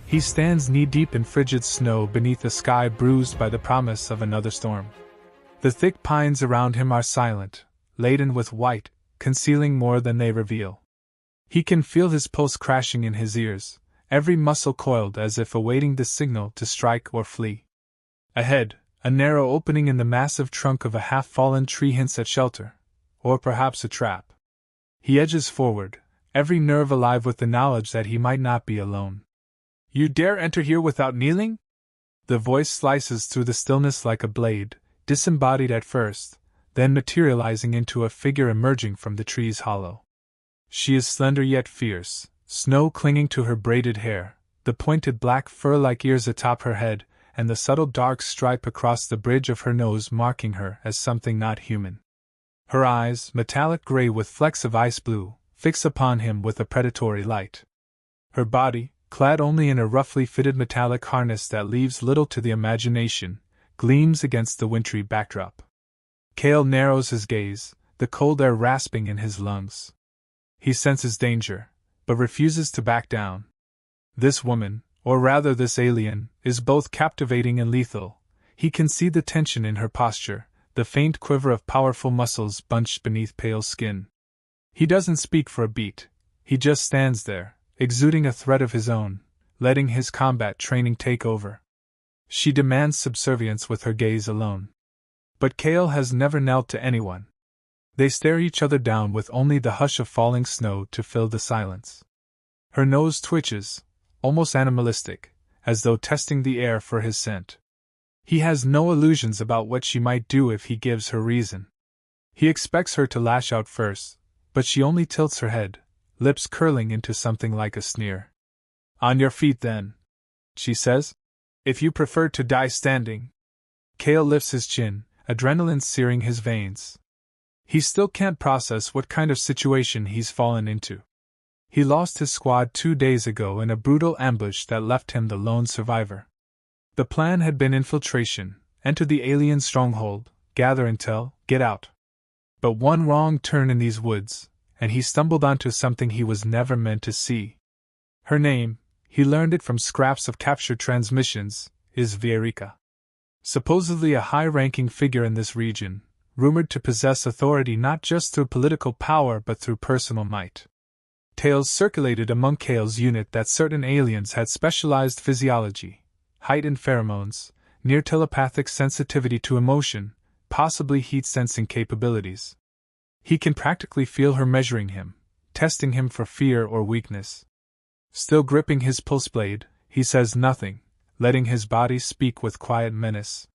He stands knee-deep in frigid snow beneath a sky bruised by the promise of another storm. The thick pines around him are silent, laden with white, concealing more than they reveal. He can feel his pulse crashing in his ears, every muscle coiled as if awaiting the signal to strike or flee. Ahead, a narrow opening in the massive trunk of a half-fallen tree hints at shelter, or perhaps a trap. He edges forward, every nerve alive with the knowledge that he might not be alone. "You dare enter here without kneeling?" The voice slices through the stillness like a blade, disembodied at first, then materializing into a figure emerging from the tree's hollow. She is slender yet fierce, snow clinging to her braided hair, the pointed black fur-like ears atop her head, and the subtle dark stripe across the bridge of her nose marking her as something not human. Her eyes, metallic gray with flecks of ice blue, fix upon him with a predatory light. Her body, clad only in a roughly fitted metallic harness that leaves little to the imagination, gleams against the wintry backdrop. Cale narrows his gaze, the cold air rasping in his lungs. He senses danger, but refuses to back down. This woman, or rather this alien, is both captivating and lethal. He can see the tension in her posture, the faint quiver of powerful muscles bunched beneath pale skin. He doesn't speak for a beat, he just stands there, exuding a threat of his own, letting his combat training take over. She demands subservience with her gaze alone. But Cale has never knelt to anyone. They stare each other down with only the hush of falling snow to fill the silence. Her nose twitches, almost animalistic, as though testing the air for his scent. He has no illusions about what she might do if he gives her reason. He expects her to lash out first, but she only tilts her head, lips curling into something like a sneer. "On your feet then," she says. "If you prefer to die standing." Cale lifts his chin, adrenaline searing his veins. He still can't process what kind of situation he's fallen into. He lost his squad 2 days ago in a brutal ambush that left him the lone survivor. The plan had been infiltration, enter the alien stronghold, gather intel, get out. But one wrong turn in these woods, and he stumbled onto something he was never meant to see. Her name, he learned it from scraps of captured transmissions, is Vierica. Supposedly a high-ranking figure in this region, rumored to possess authority not just through political power but through personal might. Tales circulated among Cale's unit that certain aliens had specialized physiology, heightened pheromones, near telepathic sensitivity to emotion, possibly heat-sensing capabilities. He can practically feel her measuring him, testing him for fear or weakness. Still gripping his pulse blade, he says nothing, letting his body speak with quiet menace.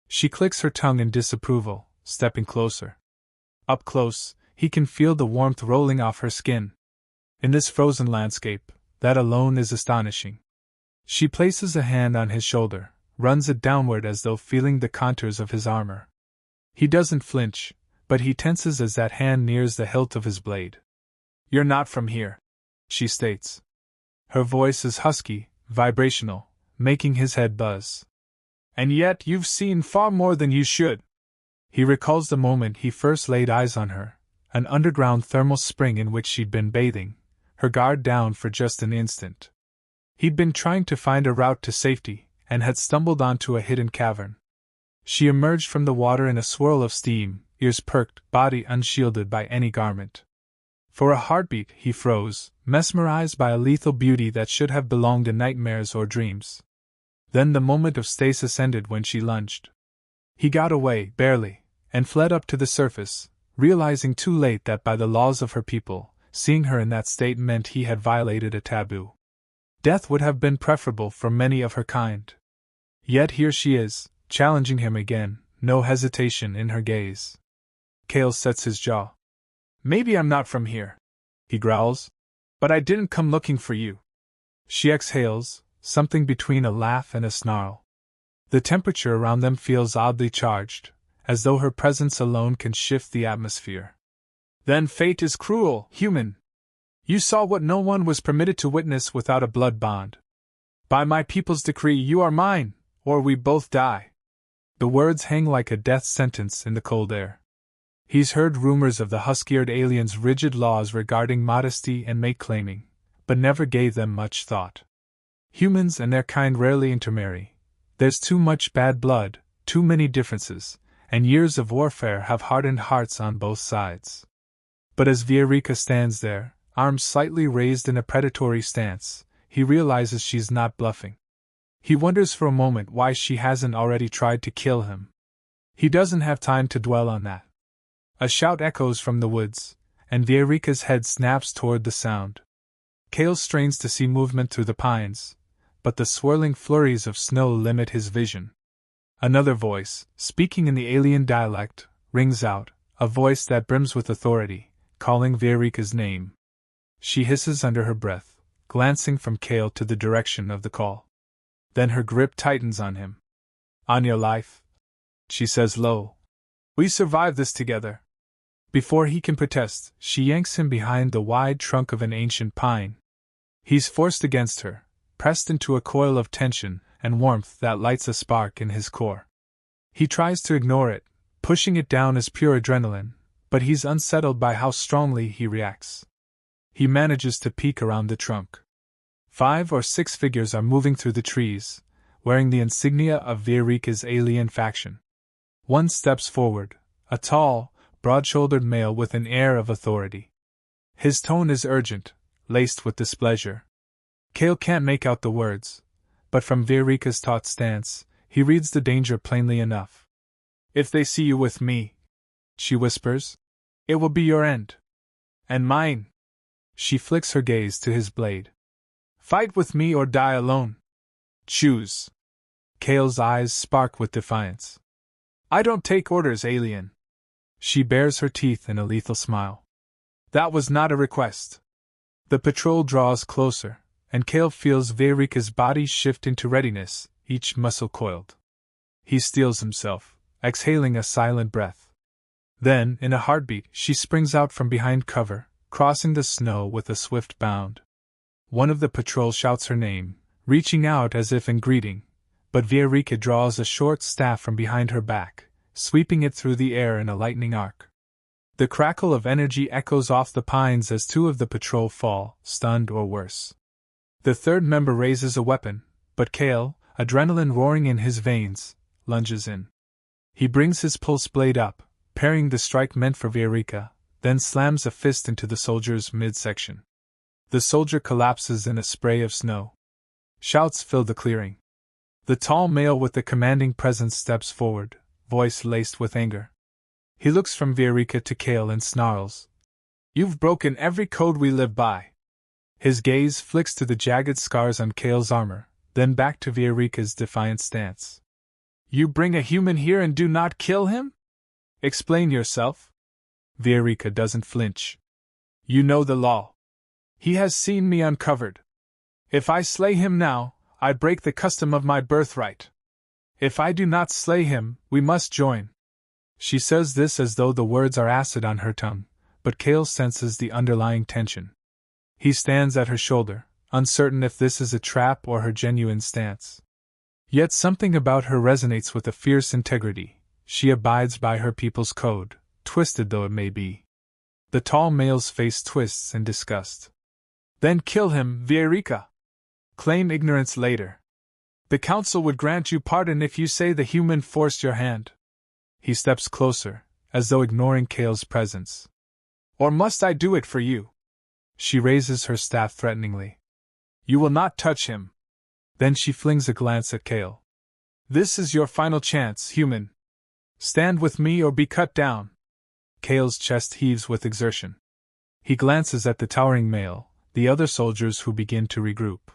She clicks her tongue in disapproval, stepping closer. Up close, he can feel the warmth rolling off her skin. In this frozen landscape, that alone is astonishing. She places a hand on his shoulder, runs it downward as though feeling the contours of his armor. He doesn't flinch, but he tenses as that hand nears the hilt of his blade. "You're not from here," she states. Her voice is husky, vibrational, making his head buzz. "And yet you've seen far more than you should." He recalls the moment he first laid eyes on her, an underground thermal spring in which she'd been bathing, her guard down for just an instant. He'd been trying to find a route to safety, and had stumbled onto a hidden cavern. She emerged from the water in a swirl of steam, ears perked, body unshielded by any garment. For a heartbeat, he froze, mesmerized by a lethal beauty that should have belonged in nightmares or dreams. Then the moment of stasis ended when she lunged. He got away, barely, and fled up to the surface, realizing too late that by the laws of her people, seeing her in that state meant he had violated a taboo. Death would have been preferable for many of her kind. Yet here she is, challenging him again, no hesitation in her gaze. Cale sets his jaw. "Maybe I'm not from here," he growls, "but I didn't come looking for you." She exhales, something between a laugh and a snarl. The temperature around them feels oddly charged, as though her presence alone can shift the atmosphere. "Then fate is cruel, human. You saw what no one was permitted to witness without a blood bond. By my people's decree you are mine, or we both die." The words hang like a death sentence in the cold air. He's heard rumors of the Husky-eared aliens' rigid laws regarding modesty and mate claiming, but never gave them much thought. Humans and their kind rarely intermarry. There's too much bad blood, too many differences, and years of warfare have hardened hearts on both sides. But as Vierica stands there, arms slightly raised in a predatory stance, he realizes she's not bluffing. He wonders for a moment why she hasn't already tried to kill him. He doesn't have time to dwell on that. A shout echoes from the woods, and Vierica's head snaps toward the sound. Kale strains to see movement through the pines, but the swirling flurries of snow limit his vision. Another voice, speaking in the alien dialect, rings out, a voice that brims with authority, calling Vierica's name. She hisses under her breath, glancing from Kale to the direction of the call. Then her grip tightens on him. "On your life," she says low. "We survived this together." Before he can protest, she yanks him behind the wide trunk of an ancient pine. He's forced against her, pressed into a coil of tension and warmth that lights a spark in his core. He tries to ignore it, pushing it down as pure adrenaline, but he's unsettled by how strongly he reacts. He manages to peek around the trunk. 5 or 6 figures are moving through the trees, wearing the insignia of Vierica's alien faction. One steps forward, a tall, broad-shouldered male with an air of authority. His tone is urgent, laced with displeasure. Kale can't make out the words, but from Vierica's taut stance, he reads the danger plainly enough. "If they see you with me," she whispers, "it will be your end. And mine." She flicks her gaze to his blade. "Fight with me or die alone. Choose." Kale's eyes spark with defiance. "I don't take orders, alien." She bares her teeth in a lethal smile. "That was not a request." The patrol draws closer, and Kale feels Vierica's body shift into readiness, each muscle coiled. He steels himself, exhaling a silent breath. Then, in a heartbeat, she springs out from behind cover, crossing the snow with a swift bound. One of the patrol shouts her name, reaching out as if in greeting, but Vierica draws a short staff from behind her back, sweeping it through the air in a lightning arc. The crackle of energy echoes off the pines as 2 of the patrol fall, stunned or worse. The third member raises a weapon, but Kale, adrenaline roaring in his veins, lunges in. He brings his pulse blade up, parrying the strike meant for Vierica, then slams a fist into the soldier's midsection. The soldier collapses in a spray of snow. Shouts fill the clearing. The tall male with the commanding presence steps forward, voice laced with anger. He looks from Vierica to Kale and snarls, "You've broken every code we live by." His gaze flicks to the jagged scars on Kale's armor, then back to Vierica's defiant stance. "You bring a human here and do not kill him? Explain yourself." Vierica doesn't flinch. "You know the law. He has seen me uncovered. If I slay him now, I break the custom of my birthright. If I do not slay him, we must join." She says this as though the words are acid on her tongue, but Kale senses the underlying tension. He stands at her shoulder, uncertain if this is a trap or her genuine stance. Yet something about her resonates with a fierce integrity. She abides by her people's code, twisted though it may be. The tall male's face twists in disgust. "Then kill him, Vierica. Claim ignorance later. The council would grant you pardon if you say the human forced your hand." He steps closer, as though ignoring Kale's presence. "Or must I do it for you?" She raises her staff threateningly. "You will not touch him." Then she flings a glance at Kale. "This is your final chance, human. Stand with me or be cut down." Kale's chest heaves with exertion. He glances at the towering male, the other soldiers who begin to regroup.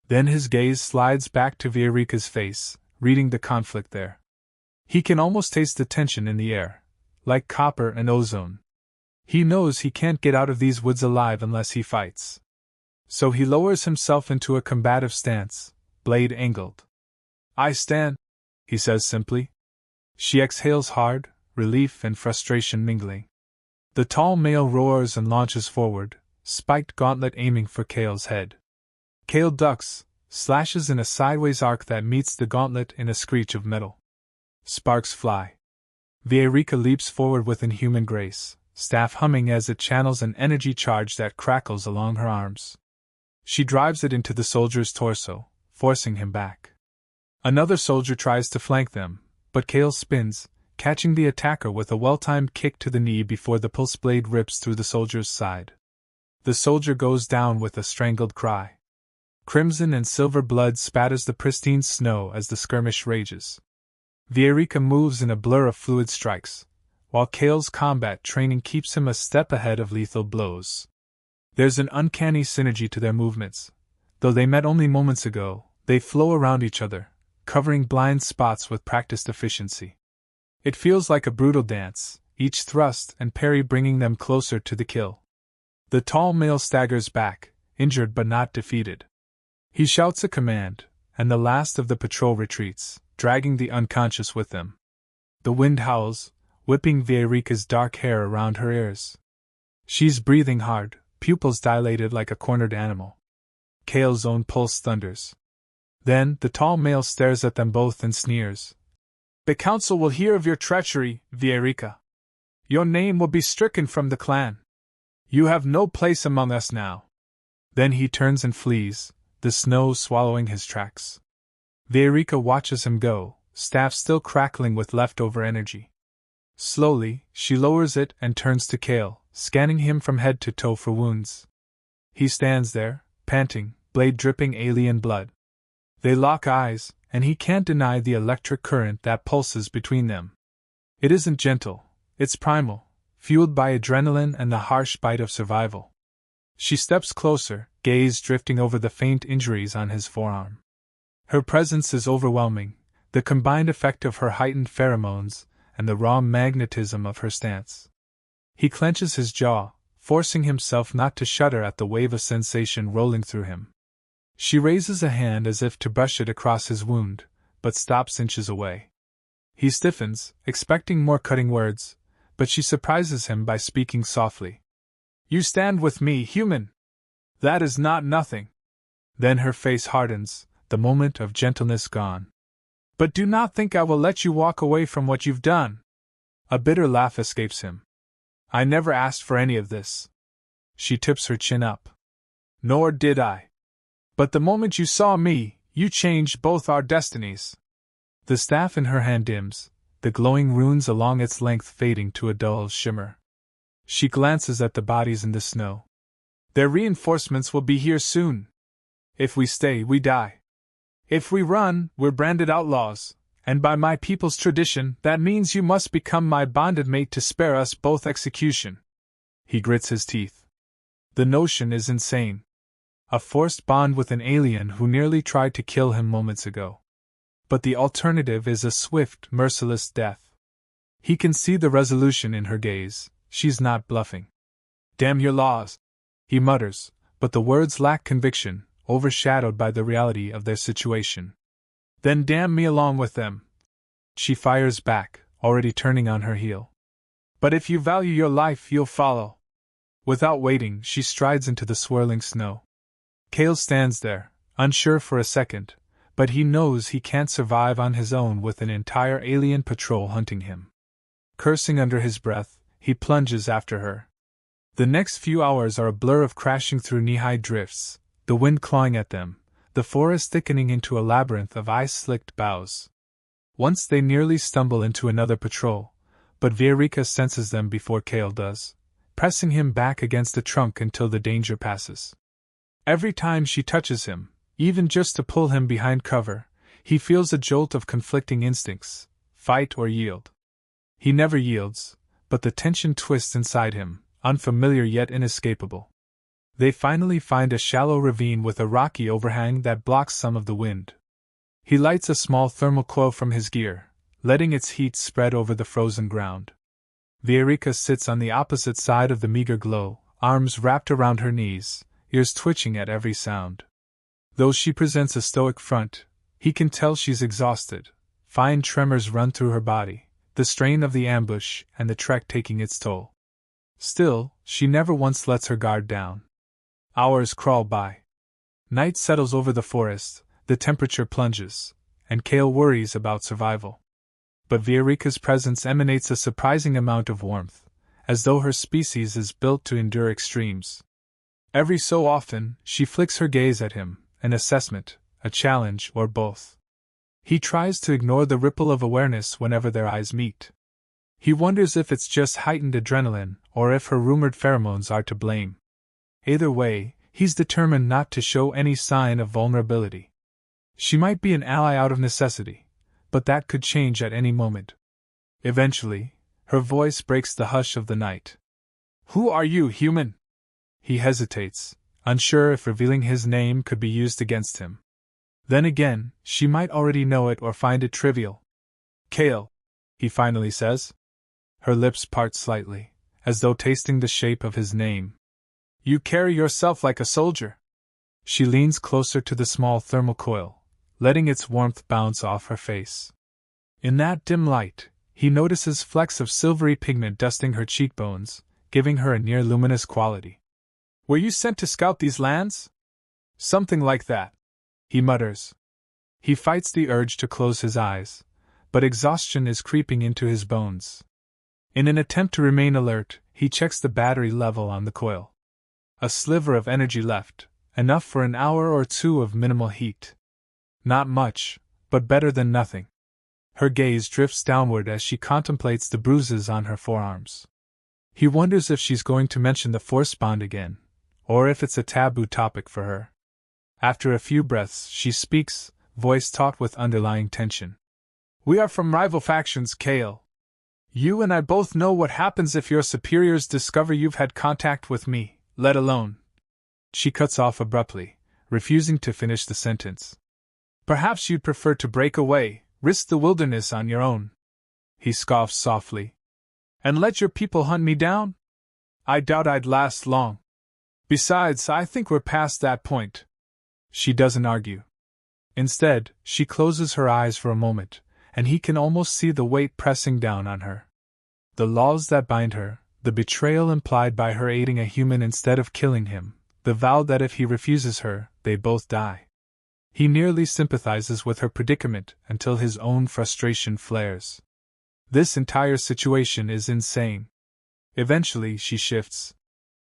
Then his gaze slides back to Vierica's face, reading the conflict there. He can almost taste the tension in the air, like copper and ozone. He knows he can't get out of these woods alive unless he fights. So he lowers himself into a combative stance, blade angled. "I stand," he says simply. She exhales hard, relief and frustration mingling. The tall male roars and launches forward, spiked gauntlet aiming for Kale's head. Kale ducks, slashes in a sideways arc that meets the gauntlet in a screech of metal. Sparks fly. Vierica leaps forward with inhuman grace, staff humming as it channels an energy charge that crackles along her arms. She drives it into the soldier's torso, forcing him back. Another soldier tries to flank them, but Kale spins, catching the attacker with a well-timed kick to the knee before the pulse blade rips through the soldier's side. The soldier goes down with a strangled cry. Crimson and silver blood spatters the pristine snow as the skirmish rages. Vierica moves in a blur of fluid strikes, while Kale's combat training keeps him a step ahead of lethal blows. There's an uncanny synergy to their movements. Though they met only moments ago, they flow around each other, covering blind spots with practiced efficiency. It feels like a brutal dance, each thrust and parry bringing them closer to the kill. The tall male staggers back, injured but not defeated. He shouts a command, and the last of the patrol retreats, dragging the unconscious with them. The wind howls, whipping Vierica's dark hair around her ears. She's breathing hard, pupils dilated like a cornered animal. Kale's own pulse thunders. Then the tall male stares at them both and sneers. "The council will hear of your treachery, Vierica. Your name will be stricken from the clan. You have no place among us now." Then he turns and flees, the snow swallowing his tracks. Vierica watches him go, staff still crackling with leftover energy. Slowly, she lowers it and turns to Kale, scanning him from head to toe for wounds. He stands there, panting, blade dripping alien blood. They lock eyes, and he can't deny the electric current that pulses between them. It isn't gentle, it's primal, fueled by adrenaline and the harsh bite of survival. She steps closer, gaze drifting over the faint injuries on his forearm. Her presence is overwhelming, the combined effect of her heightened pheromones and the raw magnetism of her stance. He clenches his jaw, forcing himself not to shudder at the wave of sensation rolling through him. She raises a hand as if to brush it across his wound, but stops inches away. He stiffens, expecting more cutting words, but she surprises him by speaking softly. "You stand with me, human! That is not nothing." Then her face hardens, the moment of gentleness gone. "But do not think I will let you walk away from what you've done." A bitter laugh escapes him. "I never asked for any of this." She tips her chin up. "Nor did I. But the moment you saw me, you changed both our destinies." The staff in her hand dims, the glowing runes along its length fading to a dull shimmer. She glances at the bodies in the snow. "Their reinforcements will be here soon. If we stay, we die. If we run, we're branded outlaws, and by my people's tradition, that means you must become my bonded mate to spare us both execution." He grits his teeth. The notion is insane. A forced bond with an alien who nearly tried to kill him moments ago. But the alternative is a swift, merciless death. He can see the resolution in her gaze. She's not bluffing. "Damn your laws," he mutters, but the words lack conviction, overshadowed by the reality of their situation. "Then damn me along with them." She fires back, already turning on her heel. "But if you value your life, you'll follow." Without waiting, she strides into the swirling snow. Kale stands there, unsure for a second, but he knows he can't survive on his own with an entire alien patrol hunting him. Cursing under his breath, he plunges after her. The next few hours are a blur of crashing through knee-high drifts, the wind clawing at them, the forest thickening into a labyrinth of ice-slicked boughs. Once they nearly stumble into another patrol, but Vierica senses them before Kale does, pressing him back against the trunk until the danger passes. Every time she touches him, even just to pull him behind cover, he feels a jolt of conflicting instincts, fight or yield. He never yields, but the tension twists inside him, unfamiliar yet inescapable. They finally find a shallow ravine with a rocky overhang that blocks some of the wind. He lights a small thermal coil from his gear, letting its heat spread over the frozen ground. Vierica sits on the opposite side of the meager glow, arms wrapped around her knees, ears twitching at every sound. Though she presents a stoic front, he can tell she's exhausted. Fine tremors run through her body, the strain of the ambush and the trek taking its toll. Still, she never once lets her guard down. Hours crawl by. Night settles over the forest, the temperature plunges, and Kale worries about survival. But Vierica's presence emanates a surprising amount of warmth, as though her species is built to endure extremes. Every so often, she flicks her gaze at him, an assessment, a challenge, or both. He tries to ignore the ripple of awareness whenever their eyes meet. He wonders if it's just heightened adrenaline, or if her rumored pheromones are to blame. Either way, he's determined not to show any sign of vulnerability. She might be an ally out of necessity, but that could change at any moment. Eventually, her voice breaks the hush of the night. "Who are you, human?" He hesitates, unsure if revealing his name could be used against him. Then again, she might already know it or find it trivial. "Kale," he finally says. Her lips part slightly, as though tasting the shape of his name. "You carry yourself like a soldier." She leans closer to the small thermal coil, letting its warmth bounce off her face. In that dim light, he notices flecks of silvery pigment dusting her cheekbones, giving her a near-luminous quality. "Were you sent to scout these lands?" "Something like that," he mutters. He fights the urge to close his eyes, but exhaustion is creeping into his bones. In an attempt to remain alert, he checks the battery level on the coil. A sliver of energy left, enough for an hour or two of minimal heat. Not much, but better than nothing. Her gaze drifts downward as she contemplates the bruises on her forearms. He wonders if she's going to mention the force bond again, or if it's a taboo topic for her. After a few breaths, she speaks, voice taut with underlying tension. "We are from rival factions, Kale. You and I both know what happens if your superiors discover you've had contact with me, let alone." She cuts off abruptly, refusing to finish the sentence. "Perhaps you'd prefer to break away, risk the wilderness on your own." He scoffs softly. "And let your people hunt me down? I doubt I'd last long. Besides, I think we're past that point." She doesn't argue. Instead, she closes her eyes for a moment, and he can almost see the weight pressing down on her. The laws that bind her, the betrayal implied by her aiding a human instead of killing him, the vow that if he refuses her, they both die. He nearly sympathizes with her predicament until his own frustration flares. This entire situation is insane. Eventually, she shifts.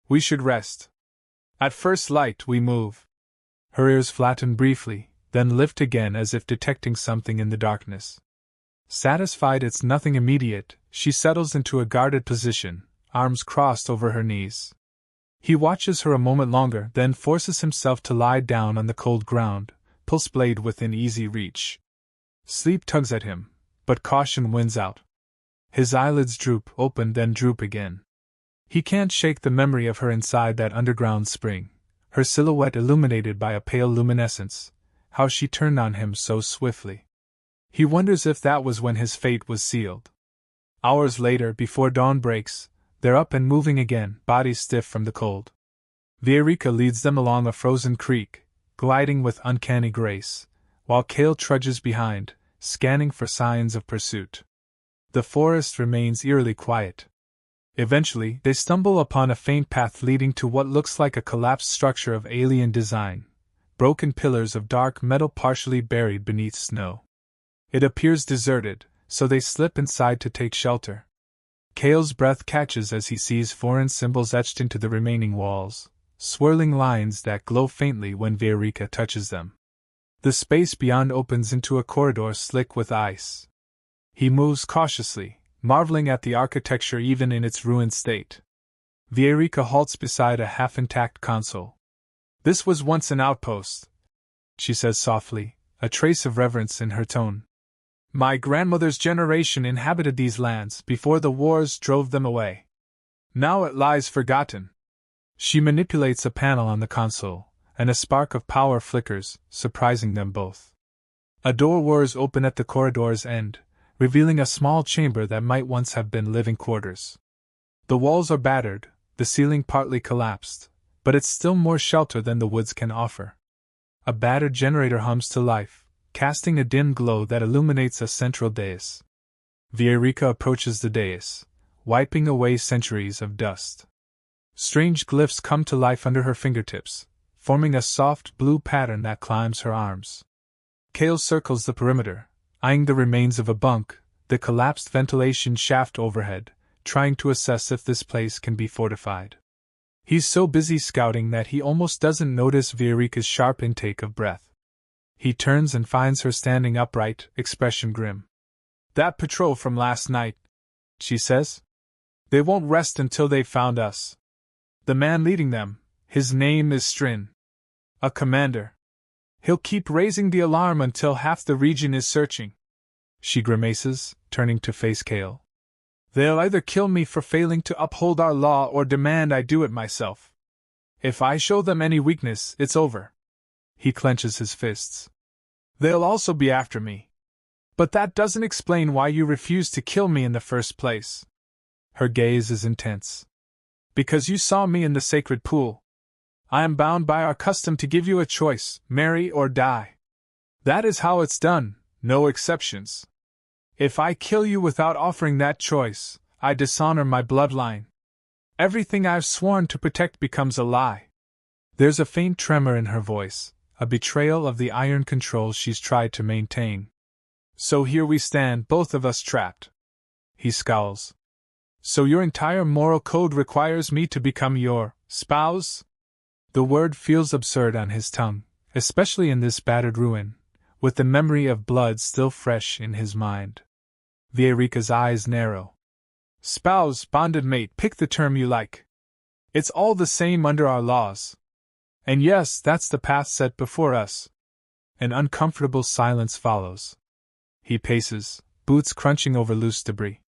"We should rest. At first light, we move." Her ears flatten briefly, then lift again as if detecting something in the darkness. Satisfied it's nothing immediate, she settles into a guarded position, arms crossed over her knees. He watches her a moment longer, then forces himself to lie down on the cold ground, pulse blade within easy reach. Sleep tugs at him, but caution wins out. His eyelids droop, open, then droop again. He can't shake the memory of her inside that underground spring, her silhouette illuminated by a pale luminescence, how she turned on him so swiftly. He wonders if that was when his fate was sealed. Hours later, before dawn breaks, they're up and moving again, bodies stiff from the cold. Vierica leads them along a frozen creek, gliding with uncanny grace, while Kale trudges behind, scanning for signs of pursuit. The forest remains eerily quiet. Eventually, they stumble upon a faint path leading to what looks like a collapsed structure of alien design, broken pillars of dark metal partially buried beneath snow. It appears deserted, so they slip inside to take shelter. Kale's breath catches as he sees foreign symbols etched into the remaining walls, swirling lines that glow faintly when Vierica touches them. The space beyond opens into a corridor slick with ice. He moves cautiously, marveling at the architecture even in its ruined state. Vierica halts beside a half-intact console. "This was once an outpost," she says softly, a trace of reverence in her tone. "My grandmother's generation inhabited these lands before the wars drove them away. Now it lies forgotten." She manipulates a panel on the console, and a spark of power flickers, surprising them both. A door whirs open at the corridor's end, revealing a small chamber that might once have been living quarters. The walls are battered, the ceiling partly collapsed, but it's still more shelter than the woods can offer. A battered generator hums to life, casting a dim glow that illuminates a central dais. Vierica approaches the dais, wiping away centuries of dust. Strange glyphs come to life under her fingertips, forming a soft blue pattern that climbs her arms. Kale circles the perimeter, eyeing the remains of a bunk, the collapsed ventilation shaft overhead, trying to assess if this place can be fortified. He's so busy scouting that he almost doesn't notice Viorica's sharp intake of breath. He turns and finds her standing upright, expression grim. "That patrol from last night," she says. "They won't rest until they've found us. The man leading them, his name is Strin. A commander. He'll keep raising the alarm until half the region is searching." She grimaces, turning to face Kale. "They'll either kill me for failing to uphold our law or demand I do it myself. If I show them any weakness, it's over." He clenches his fists. "They'll also be after me. But that doesn't explain why you refused to kill me in the first place." Her gaze is intense. "Because you saw me in the sacred pool. I am bound by our custom to give you a choice, marry or die. That is how it's done, no exceptions. If I kill you without offering that choice, I dishonor my bloodline. Everything I've sworn to protect becomes a lie." There's a faint tremor in her voice, a betrayal of the iron control she's tried to maintain. "So here we stand, both of us trapped." He scowls. "So your entire moral code requires me to become your spouse?" The word feels absurd on his tongue, especially in this battered ruin, with the memory of blood still fresh in his mind. Viorica's eyes narrow. "Spouse, bonded mate, pick the term you like. It's all the same under our laws. And yes, that's the path set before us." An uncomfortable silence follows. He paces, boots crunching over loose debris.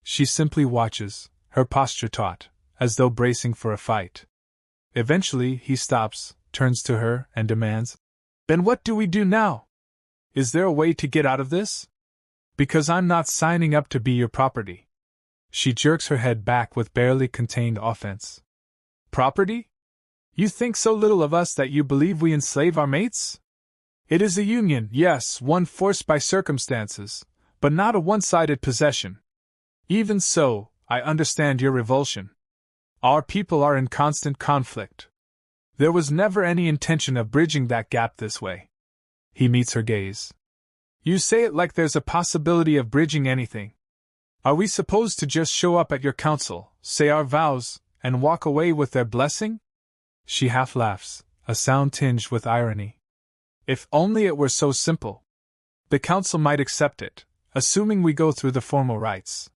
She simply watches, her posture taut, as though bracing for a fight. Eventually, he stops, turns to her, and demands, "Then what do we do now? Is there a way to get out of this? Because I'm not signing up to be your property." She jerks her head back with barely contained offense. "Property? You think so little of us that you believe we enslave our mates? It is a union, yes, one forced by circumstances, but not a one-sided possession. Even so, I understand your revulsion. Our people are in constant conflict. There was never any intention of bridging that gap this way." He meets her gaze. "You say it like there's a possibility of bridging anything. Are we supposed to just show up at your council, say our vows, and walk away with their blessing?" She half laughs, a sound tinged with irony. "If only it were so simple. The council might accept it, assuming we go through the formal rites.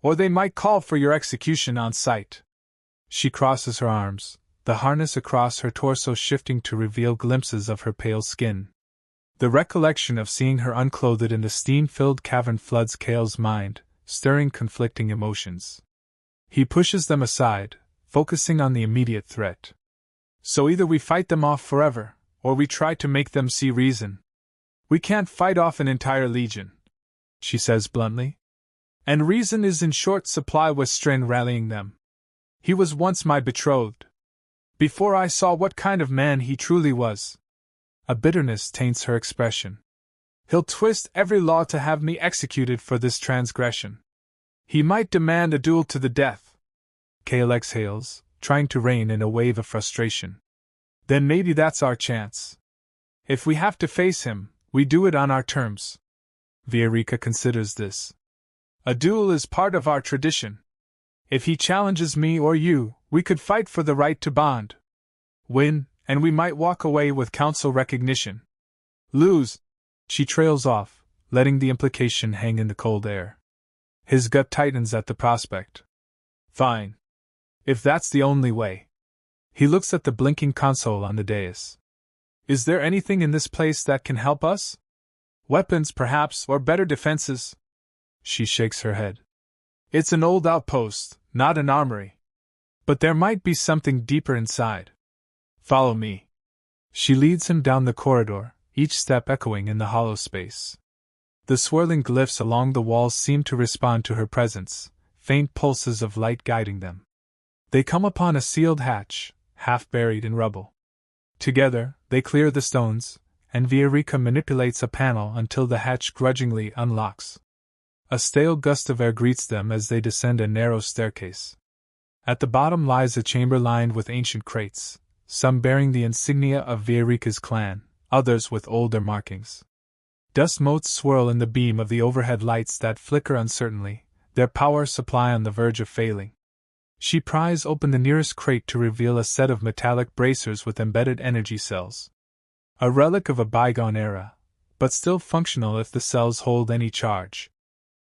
Or they might call for your execution on sight." She crosses her arms, the harness across her torso shifting to reveal glimpses of her pale skin. The recollection of seeing her unclothed in the steam-filled cavern floods Kale's mind, stirring conflicting emotions. He pushes them aside, focusing on the immediate threat. "So either we fight them off forever, or we try to make them see reason. We can't fight off an entire legion," she says bluntly. "And reason is in short supply with Strin rallying them. He was once my betrothed. Before I saw what kind of man he truly was." A bitterness taints her expression. "He'll twist every law to have me executed for this transgression. He might demand a duel to the death." Kale exhales, trying to rein in a wave of frustration. "Then maybe that's our chance. If we have to face him, we do it on our terms." Viorica considers this. "A duel is part of our tradition. If he challenges me or you, we could fight for the right to bond. Win, and we might walk away with council recognition. Lose." She trails off, letting the implication hang in the cold air. His gut tightens at the prospect. "Fine. If that's the only way." He looks at the blinking console on the dais. "Is there anything in this place that can help us? Weapons, perhaps, or better defenses?" She shakes her head. "It's an old outpost, not an armory. But there might be something deeper inside. Follow me." She leads him down the corridor, each step echoing in the hollow space. The swirling glyphs along the walls seem to respond to her presence, faint pulses of light guiding them. They come upon a sealed hatch, half buried in rubble. Together, they clear the stones, and Viorica manipulates a panel until the hatch grudgingly unlocks. A stale gust of air greets them as they descend a narrow staircase. At the bottom lies a chamber lined with ancient crates, some bearing the insignia of Viorica's clan, others with older markings. Dust motes swirl in the beam of the overhead lights that flicker uncertainly, their power supply on the verge of failing. She pries open the nearest crate to reveal a set of metallic bracers with embedded energy cells. A relic of a bygone era, but still functional if the cells hold any charge.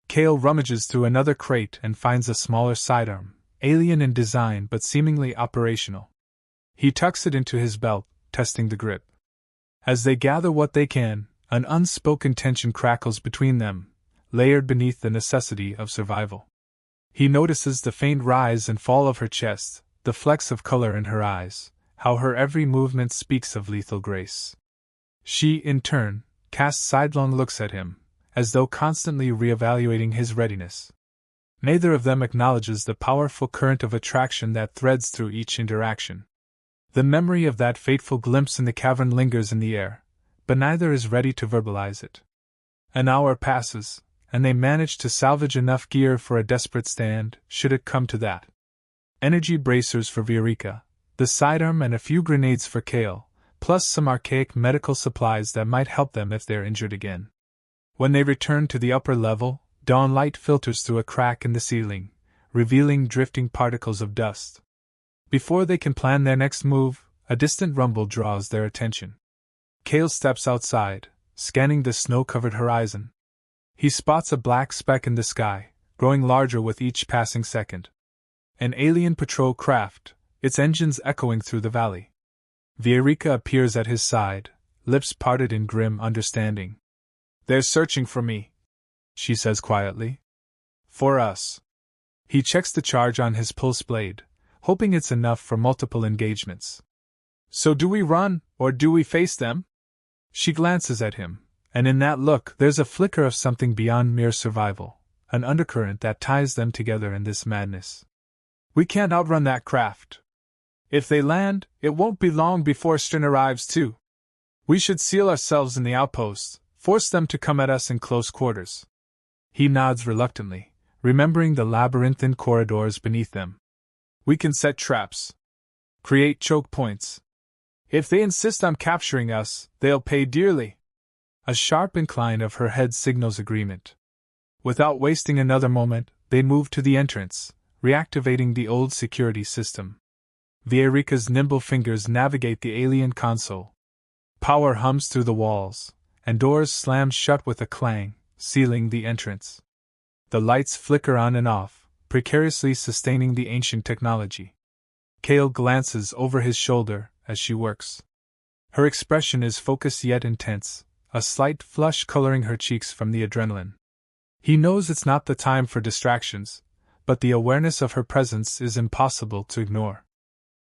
Kale rummages through another crate and finds a smaller sidearm, alien in design but seemingly operational. He tucks it into his belt, testing the grip. As they gather what they can, an unspoken tension crackles between them, layered beneath the necessity of survival. He notices the faint rise and fall of her chest, the flecks of color in her eyes, how her every movement speaks of lethal grace. She, in turn, casts sidelong looks at him, as though constantly reevaluating his readiness. Neither of them acknowledges the powerful current of attraction that threads through each interaction. The memory of that fateful glimpse in the cavern lingers in the air, but neither is ready to verbalize it. An hour passes, and they manage to salvage enough gear for a desperate stand, should it come to that. Energy bracers for Viorica, the sidearm and a few grenades for Kale, plus some archaic medical supplies that might help them if they're injured again. When they return to the upper level, dawn light filters through a crack in the ceiling, revealing drifting particles of dust. Before they can plan their next move, a distant rumble draws their attention. Kale steps outside, scanning the snow-covered horizon. He spots a black speck in the sky, growing larger with each passing second. An alien patrol craft, its engines echoing through the valley. Viorica appears at his side, lips parted in grim understanding. "They're searching for me," she says quietly. "For us." He checks the charge on his pulse blade, hoping it's enough for multiple engagements. "So do we run, or do we face them?" She glances at him, and in that look there's a flicker of something beyond mere survival, an undercurrent that ties them together in this madness. "We can't outrun that craft. If they land, it won't be long before Stern arrives too. We should seal ourselves in the outposts, force them to come at us in close quarters." He nods reluctantly, remembering the labyrinthine corridors beneath them. "We can set traps. Create choke points. If they insist on capturing us, they'll pay dearly." A sharp incline of her head signals agreement. Without wasting another moment, they move to the entrance, reactivating the old security system. Viorica's nimble fingers navigate the alien console. Power hums through the walls, and doors slam shut with a clang, sealing the entrance. The lights flicker on and off, precariously sustaining the ancient technology. Kale glances over his shoulder as she works. Her expression is focused yet intense, a slight flush coloring her cheeks from the adrenaline. He knows it's not the time for distractions, but the awareness of her presence is impossible to ignore.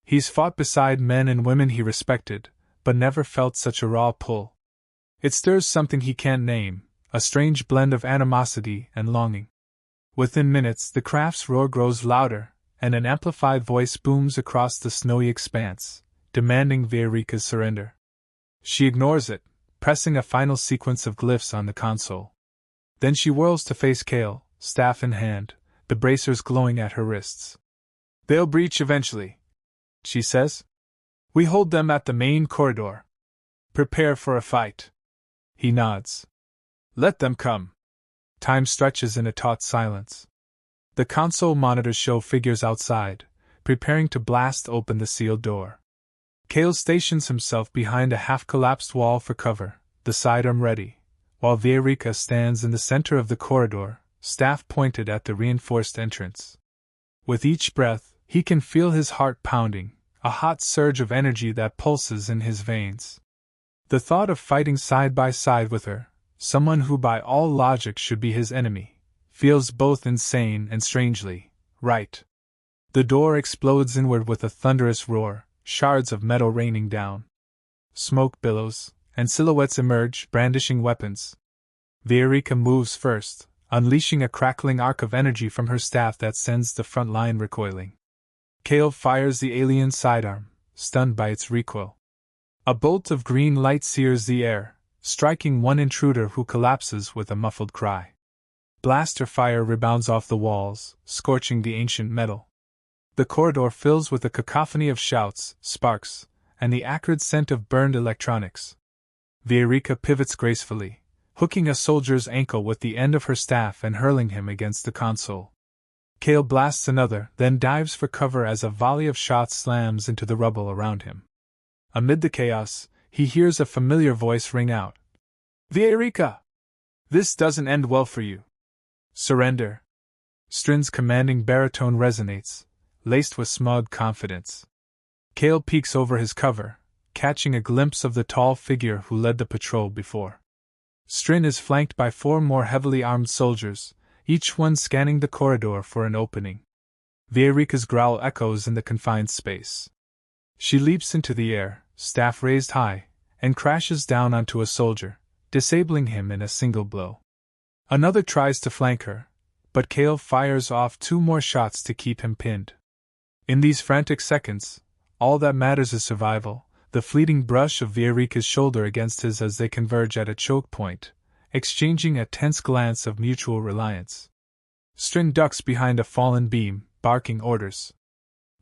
He's fought beside men and women he respected, but never felt such a raw pull. It stirs something he can't name, a strange blend of animosity and longing. Within minutes, the craft's roar grows louder, and an amplified voice booms across the snowy expanse, demanding Viorica's surrender. She ignores it, pressing a final sequence of glyphs on the console. Then she whirls to face Kale, staff in hand, the bracers glowing at her wrists. "They'll breach eventually," she says. "We hold them at the main corridor. Prepare for a fight." He nods. "Let them come." Time stretches in a taut silence. The console monitors show figures outside, preparing to blast open the sealed door. Kale stations himself behind a half-collapsed wall for cover, the sidearm ready, while Viorica stands in the center of the corridor, staff pointed at the reinforced entrance. With each breath, he can feel his heart pounding, a hot surge of energy that pulses in his veins. The thought of fighting side by side with her, someone who by all logic should be his enemy, feels both insane and strangely right. The door explodes inward with a thunderous roar, shards of metal raining down. Smoke billows, and silhouettes emerge, brandishing weapons. Viorica moves first, unleashing a crackling arc of energy from her staff that sends the front line recoiling. Kale fires the alien sidearm, stunned by its recoil. A bolt of green light sears the air, striking one intruder who collapses with a muffled cry. Blaster fire rebounds off the walls, scorching the ancient metal. The corridor fills with a cacophony of shouts, sparks, and the acrid scent of burned electronics. Viorica pivots gracefully, hooking a soldier's ankle with the end of her staff and hurling him against the console. Kale blasts another, then dives for cover as a volley of shots slams into the rubble around him. Amid the chaos, he hears a familiar voice ring out. Vierica! This doesn't end well for you. Surrender. Strin's commanding baritone resonates, laced with smug confidence. Kale peeks over his cover, catching a glimpse of the tall figure who led the patrol before. Strin is flanked by 4 more heavily armed soldiers, each one scanning the corridor for an opening. Vierica's growl echoes in the confined space. She leaps into the air, staff raised high, and crashes down onto a soldier, disabling him in a single blow. Another tries to flank her, but Kale fires off 2 more shots to keep him pinned. In these frantic seconds, all that matters is survival, the fleeting brush of Vierica's shoulder against his as they converge at a choke point, exchanging a tense glance of mutual reliance. Strin ducks behind a fallen beam, barking orders.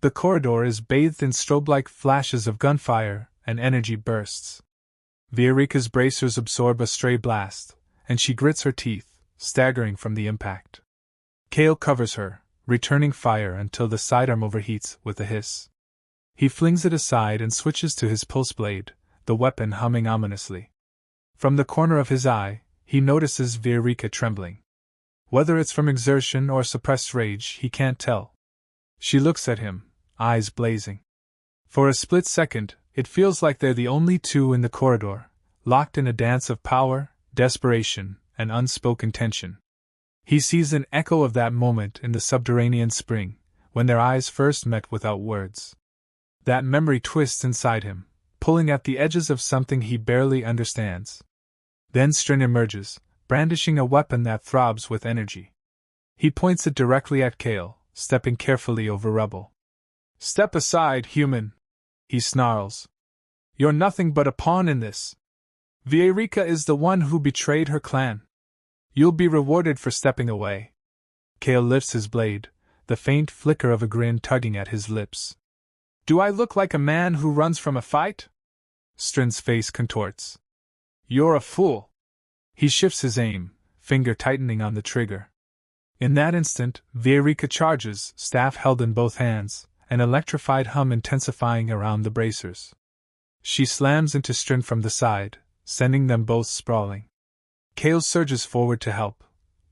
The corridor is bathed in strobe-like flashes of gunfire and energy bursts. Vierica's bracers absorb a stray blast, and she grits her teeth, staggering from the impact. Kale covers her, returning fire until the sidearm overheats with a hiss. He flings it aside and switches to his pulse blade, the weapon humming ominously. From the corner of his eye, he notices Vierica trembling. Whether it's from exertion or suppressed rage, he can't tell. She looks at him, eyes blazing. For a split second, it feels like they're the only two in the corridor, locked in a dance of power, desperation, and unspoken tension. He sees an echo of that moment in the subterranean spring, when their eyes first met without words. That memory twists inside him, pulling at the edges of something he barely understands. Then Strin emerges, brandishing a weapon that throbs with energy. He points it directly at Kale, stepping carefully over rubble. "Step aside, human," he snarls. "You're nothing but a pawn in this. Vierica is the one who betrayed her clan. You'll be rewarded for stepping away." Kale lifts his blade, the faint flicker of a grin tugging at his lips. "Do I look like a man who runs from a fight?" Strin's face contorts. "You're a fool." He shifts his aim, finger tightening on the trigger. In that instant, Vierica charges, staff held in both hands, an electrified hum intensifying around the bracers. She slams into Strin from the side, sending them both sprawling. Kale surges forward to help,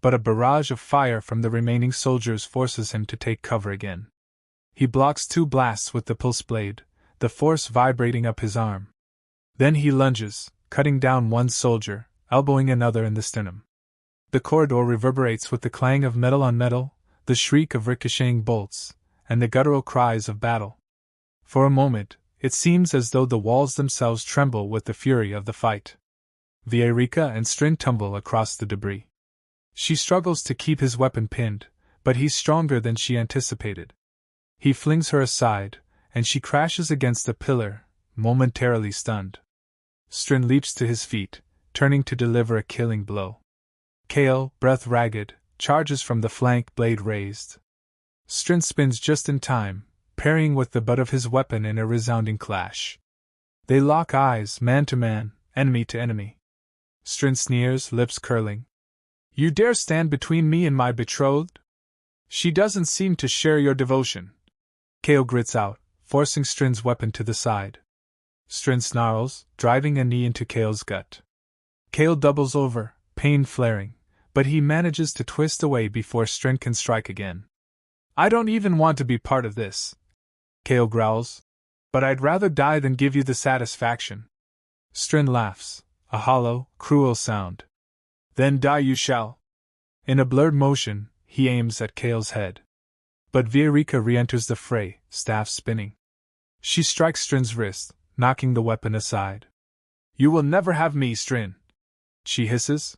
but a barrage of fire from the remaining soldiers forces him to take cover again. He blocks 2 blasts with the pulse blade, the force vibrating up his arm. Then he lunges, cutting down one soldier, elbowing another in the sternum. The corridor reverberates with the clang of metal on metal, the shriek of ricocheting bolts, and the guttural cries of battle. For a moment, it seems as though the walls themselves tremble with the fury of the fight. Vierica and Strin tumble across the debris. She struggles to keep his weapon pinned, but he's stronger than she anticipated. He flings her aside, and she crashes against a pillar, momentarily stunned. Strin leaps to his feet, turning to deliver a killing blow. Kale, breath ragged, charges from the flank, blade raised. Strin spins just in time, parrying with the butt of his weapon in a resounding clash. They lock eyes, man to man, enemy to enemy. Strin sneers, lips curling. "You dare stand between me and my betrothed? She doesn't seem to share your devotion." Kale grits out, forcing Strin's weapon to the side. Strin snarls, driving a knee into Kale's gut. Kale doubles over, pain flaring, but he manages to twist away before Strin can strike again. "I don't even want to be part of this," Kale growls, "but I'd rather die than give you the satisfaction." Strin laughs, a hollow, cruel sound. "Then die you shall." In a blurred motion, he aims at Kale's head. But Vierica re-enters the fray, staff spinning. She strikes Strin's wrist, knocking the weapon aside. "You will never have me, Strin," she hisses.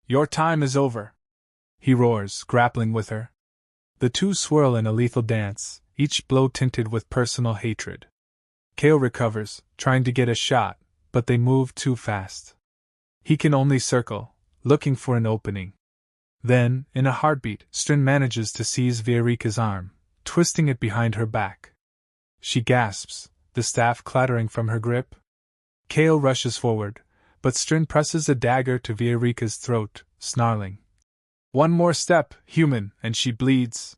"Your time is over." He roars, grappling with her. The two swirl in a lethal dance, each blow tinted with personal hatred. Kale recovers, trying to get a shot, but they move too fast. He can only circle, looking for an opening. Then, in a heartbeat, Strin manages to seize Vierica's arm, twisting it behind her back. She gasps, the staff clattering from her grip. Kale rushes forward, but Strin presses a dagger to Vierica's throat, snarling. "One more step, human, and she bleeds."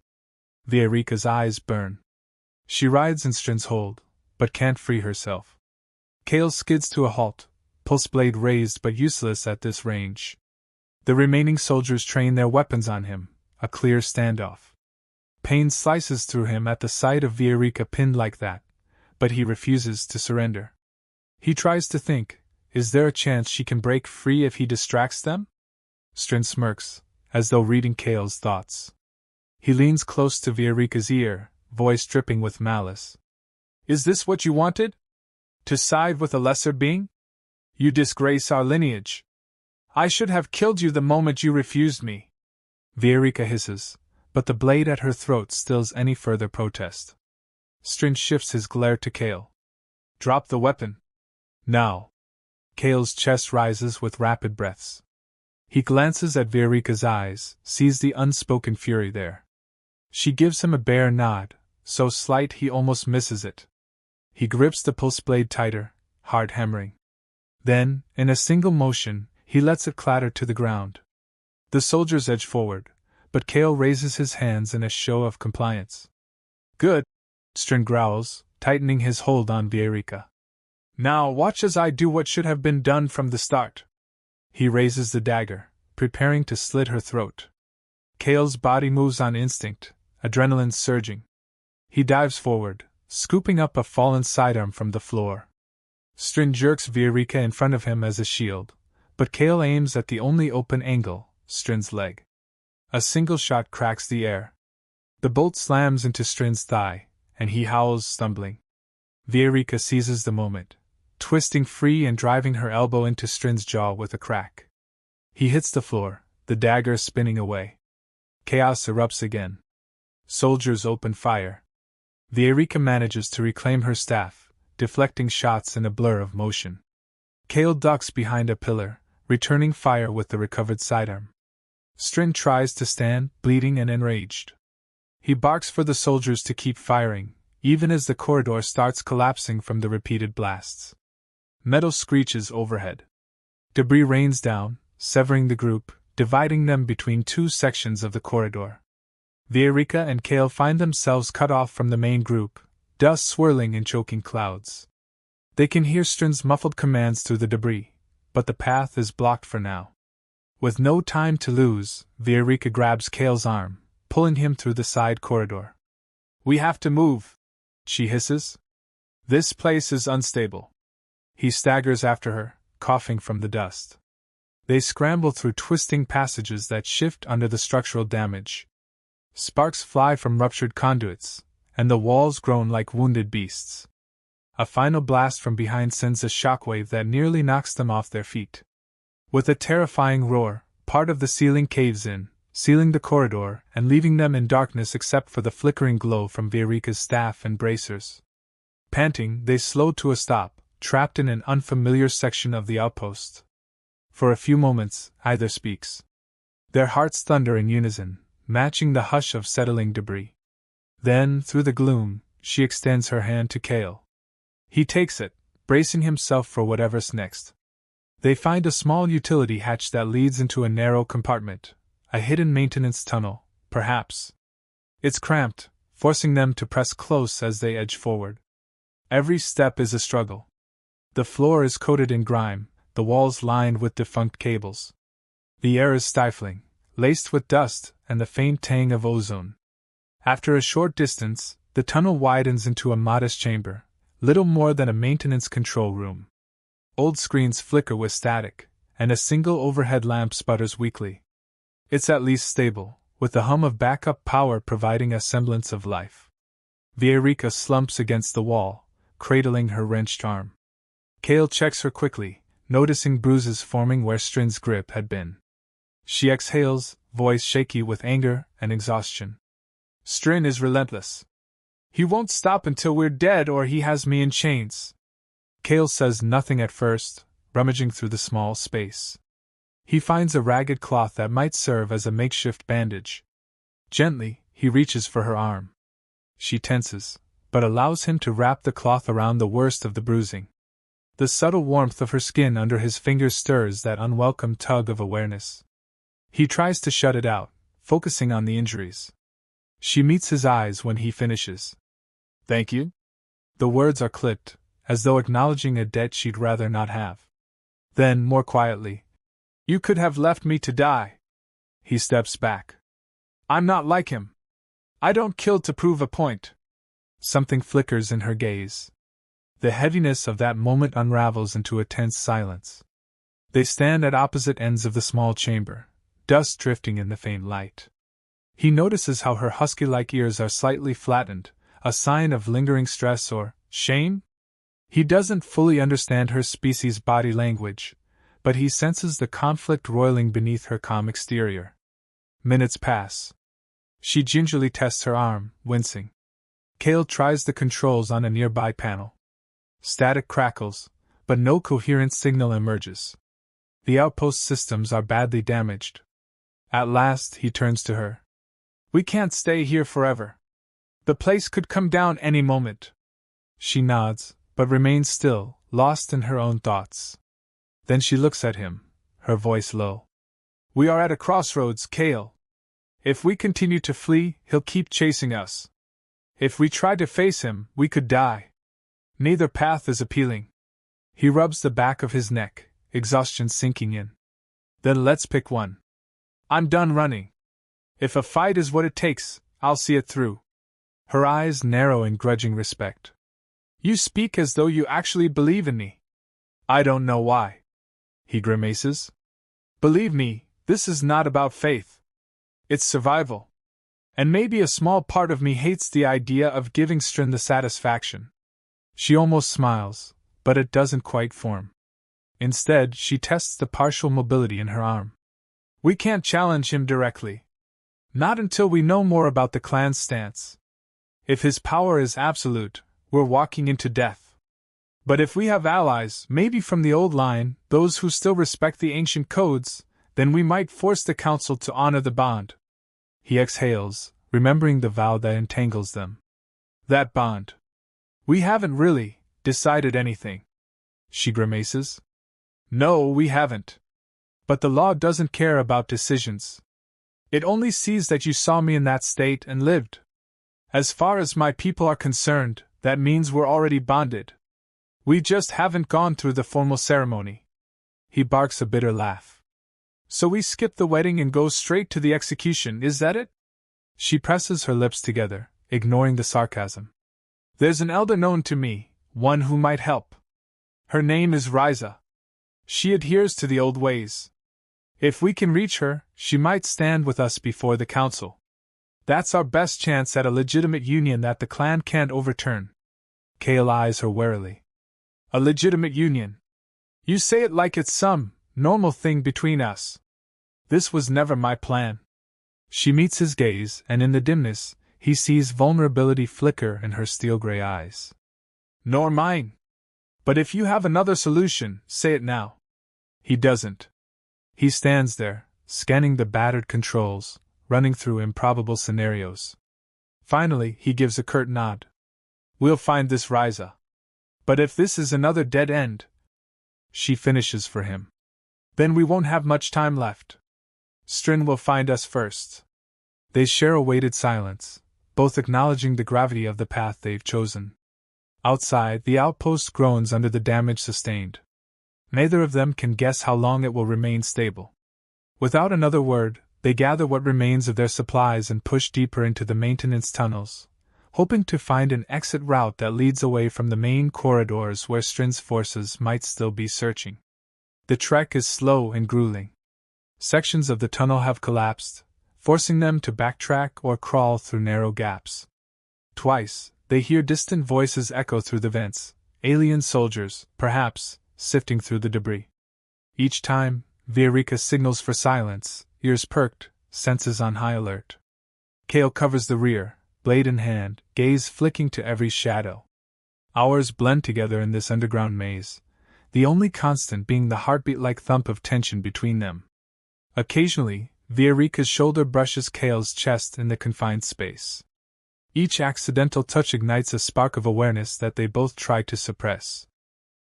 Vierica's eyes burn. She rides in Strin's hold, but can't free herself. Kale skids to a halt, pulse blade raised but useless at this range. The remaining soldiers train their weapons on him, a clear standoff. Pain slices through him at the sight of Vierica pinned like that, but he refuses to surrender. He tries to think, is there a chance she can break free if he distracts them? Strin smirks, as though reading Kale's thoughts. He leans close to Vierica's ear, voice dripping with malice. Is this what you wanted? To side with a lesser being? You disgrace our lineage. I should have killed you the moment you refused me. Vierica hisses, but the blade at her throat stills any further protest. Strin shifts his glare to Kale. Drop the weapon. Now. Kale's chest rises with rapid breaths. He glances at Vierica's eyes, sees the unspoken fury there. She gives him a bare nod, so slight he almost misses it. He grips the pulse blade tighter, hard hammering. Then, in a single motion, he lets it clatter to the ground. The soldiers edge forward, but Kale raises his hands in a show of compliance. Good, Strin growls, tightening his hold on Vierica. Now watch as I do what should have been done from the start. He raises the dagger, preparing to slit her throat. Kale's body moves on instinct, adrenaline surging. He dives forward, scooping up a fallen sidearm from the floor. Strin jerks Vierica in front of him as a shield, but Kale aims at the only open angle, Strin's leg. A single shot cracks the air. The bolt slams into Strin's thigh, and he howls, stumbling. Vierica seizes the moment, twisting free and driving her elbow into Strin's jaw with a crack. He hits the floor, the dagger spinning away. Chaos erupts again. Soldiers open fire. Vierica manages to reclaim her staff, deflecting shots in a blur of motion. Kale ducks behind a pillar, returning fire with the recovered sidearm. Strin tries to stand, bleeding and enraged. He barks for the soldiers to keep firing, even as the corridor starts collapsing from the repeated blasts. Metal screeches overhead. Debris rains down, severing the group, dividing them between two sections of the corridor. Vierica and Kale find themselves cut off from the main group, dust swirling in choking clouds. They can hear Strin's muffled commands through the debris, but the path is blocked for now. With no time to lose, Vierica grabs Kale's arm, pulling him through the side corridor. We have to move, she hisses. This place is unstable. He staggers after her, coughing from the dust. They scramble through twisting passages that shift under the structural damage. Sparks fly from ruptured conduits, and the walls groan like wounded beasts. A final blast from behind sends a shockwave that nearly knocks them off their feet. With a terrifying roar, part of the ceiling caves in, sealing the corridor and leaving them in darkness except for the flickering glow from Vierica's staff and bracers. Panting, they slow to a stop, trapped in an unfamiliar section of the outpost. For a few moments, either speaks. Their hearts thunder in unison, matching the hush of settling debris. Then, through the gloom, she extends her hand to Kale. He takes it, bracing himself for whatever's next. They find a small utility hatch that leads into a narrow compartment, a hidden maintenance tunnel, perhaps. It's cramped, forcing them to press close as they edge forward. Every step is a struggle. The floor is coated in grime, the walls lined with defunct cables. The air is stifling, laced with dust and the faint tang of ozone. After a short distance, the tunnel widens into a modest chamber, little more than a maintenance control room. Old screens flicker with static, and a single overhead lamp sputters weakly. It's at least stable, with the hum of backup power providing a semblance of life. Vierica slumps against the wall, cradling her wrenched arm. Kale checks her quickly, noticing bruises forming where Strin's grip had been. She exhales, voice shaky with anger and exhaustion. Strin is relentless. He won't stop until we're dead or he has me in chains. Kale says nothing at first, rummaging through the small space. He finds a ragged cloth that might serve as a makeshift bandage. Gently, he reaches for her arm. She tenses, but allows him to wrap the cloth around the worst of the bruising. The subtle warmth of her skin under his fingers stirs that unwelcome tug of awareness. He tries to shut it out, focusing on the injuries. She meets his eyes when he finishes. Thank you? The words are clipped, as though acknowledging a debt she'd rather not have. Then, more quietly, you could have left me to die. He steps back. I'm not like him. I don't kill to prove a point. Something flickers in her gaze. The heaviness of that moment unravels into a tense silence. They stand at opposite ends of the small chamber, dust drifting in the faint light. He notices how her husky-like ears are slightly flattened, a sign of lingering stress or shame? He doesn't fully understand her species' body language, but he senses the conflict roiling beneath her calm exterior. Minutes pass. She gingerly tests her arm, wincing. Cale tries the controls on a nearby panel. Static crackles, but no coherent signal emerges. The outpost systems are badly damaged. At last, he turns to her. We can't stay here forever. The place could come down any moment. She nods, but remains still, lost in her own thoughts. Then she looks at him, her voice low. We are at a crossroads, Cale. If we continue to flee, he'll keep chasing us. If we try to face him, we could die. Neither path is appealing. He rubs the back of his neck, exhaustion sinking in. Then let's pick one. I'm done running. If a fight is what it takes, I'll see it through. Her eyes narrow in grudging respect. You speak as though you actually believe in me. I don't know why. He grimaces. Believe me, this is not about faith. It's survival. And maybe a small part of me hates the idea of giving Strin the satisfaction. She almost smiles, but it doesn't quite form. Instead, she tests the partial mobility in her arm. We can't challenge him directly. Not until we know more about the clan's stance. If his power is absolute, we're walking into death. But if we have allies, maybe from the old line, those who still respect the ancient codes, then we might force the council to honor the bond. He exhales, remembering the vow that entangles them. That bond. We haven't really decided anything. She grimaces. No, we haven't. But the law doesn't care about decisions. It only sees that you saw me in that state and lived. As far as my people are concerned, that means we're already bonded. We just haven't gone through the formal ceremony. He barks a bitter laugh. So we skip the wedding and go straight to the execution, is that it? She presses her lips together, ignoring the sarcasm. There's an elder known to me, one who might help. Her name is Ryza. She adheres to the old ways. If we can reach her, she might stand with us before the council. That's our best chance at a legitimate union that the clan can't overturn. Cale eyes her warily. A legitimate union. You say it like it's some normal thing between us. This was never my plan. She meets his gaze, and in the dimness, he sees vulnerability flicker in her steel-gray eyes. Nor mine. But if you have another solution, say it now. He doesn't. He stands there, scanning the battered controls, running through improbable scenarios. Finally, he gives a curt nod. We'll find this Ryza. But if this is another dead end, she finishes for him. Then we won't have much time left. Strin will find us first. They share a weighted silence, both acknowledging the gravity of the path they've chosen. Outside, the outpost groans under the damage sustained. Neither of them can guess how long it will remain stable. Without another word, they gather what remains of their supplies and push deeper into the maintenance tunnels, hoping to find an exit route that leads away from the main corridors where Strin's forces might still be searching. The trek is slow and grueling. Sections of the tunnel have collapsed, forcing them to backtrack or crawl through narrow gaps. Twice, they hear distant voices echo through the vents, alien soldiers, perhaps, sifting through the debris. Each time, Viorica signals for silence, ears perked, senses on high alert. Cale covers the rear, blade in hand, gaze flicking to every shadow. Hours blend together in this underground maze, the only constant being the heartbeat-like thump of tension between them. Occasionally, Viorica's shoulder brushes Cale's chest in the confined space. Each accidental touch ignites a spark of awareness that they both try to suppress.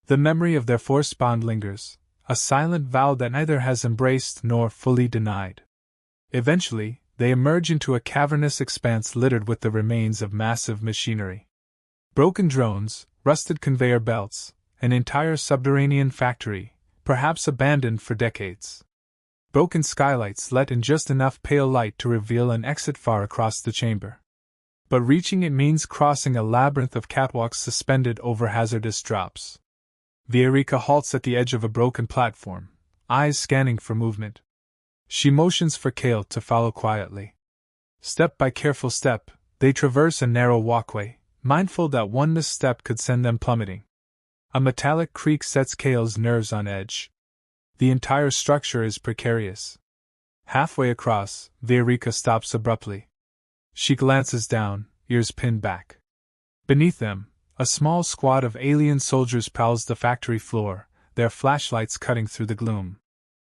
The memory of their forced bond lingers, a silent vow that neither has embraced nor fully denied. Eventually, they emerge into a cavernous expanse littered with the remains of massive machinery. Broken drones, rusted conveyor belts, an entire subterranean factory, perhaps abandoned for decades. Broken skylights let in just enough pale light to reveal an exit far across the chamber. But reaching it means crossing a labyrinth of catwalks suspended over hazardous drops. Vierica halts at the edge of a broken platform, eyes scanning for movement. She motions for Kale to follow quietly. Step by careful step, they traverse a narrow walkway, mindful that one misstep could send them plummeting. A metallic creak sets Kale's nerves on edge. The entire structure is precarious. Halfway across, Vierica stops abruptly. She glances down, ears pinned back. Beneath them, a small squad of alien soldiers prowls the factory floor, their flashlights cutting through the gloom.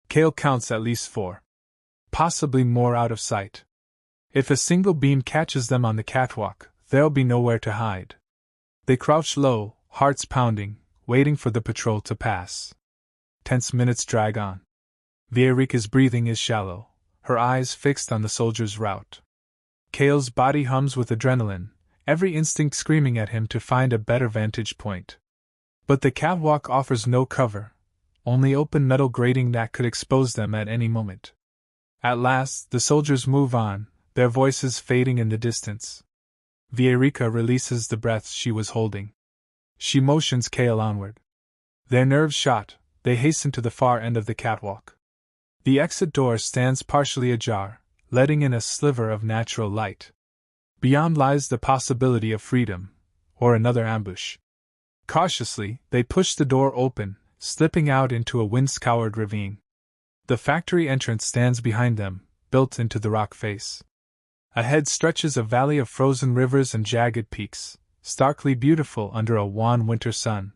Kale counts at least 4. Possibly more out of sight. If a single beam catches them on the catwalk, there'll be nowhere to hide. They crouch low, hearts pounding, waiting for the patrol to pass. Tense minutes drag on. Vierica's breathing is shallow, her eyes fixed on the soldiers' route. Kale's body hums with adrenaline, every instinct screaming at him to find a better vantage point. But the catwalk offers no cover, only open metal grating that could expose them at any moment. At last, the soldiers move on, their voices fading in the distance. Vierica releases the breaths she was holding. She motions Kale onward. Their nerves shot, they hasten to the far end of the catwalk. The exit door stands partially ajar, letting in a sliver of natural light. Beyond lies the possibility of freedom, or another ambush. Cautiously, they push the door open, slipping out into a wind-scoured ravine. The factory entrance stands behind them, built into the rock face. Ahead stretches a valley of frozen rivers and jagged peaks, starkly beautiful under a wan winter sun.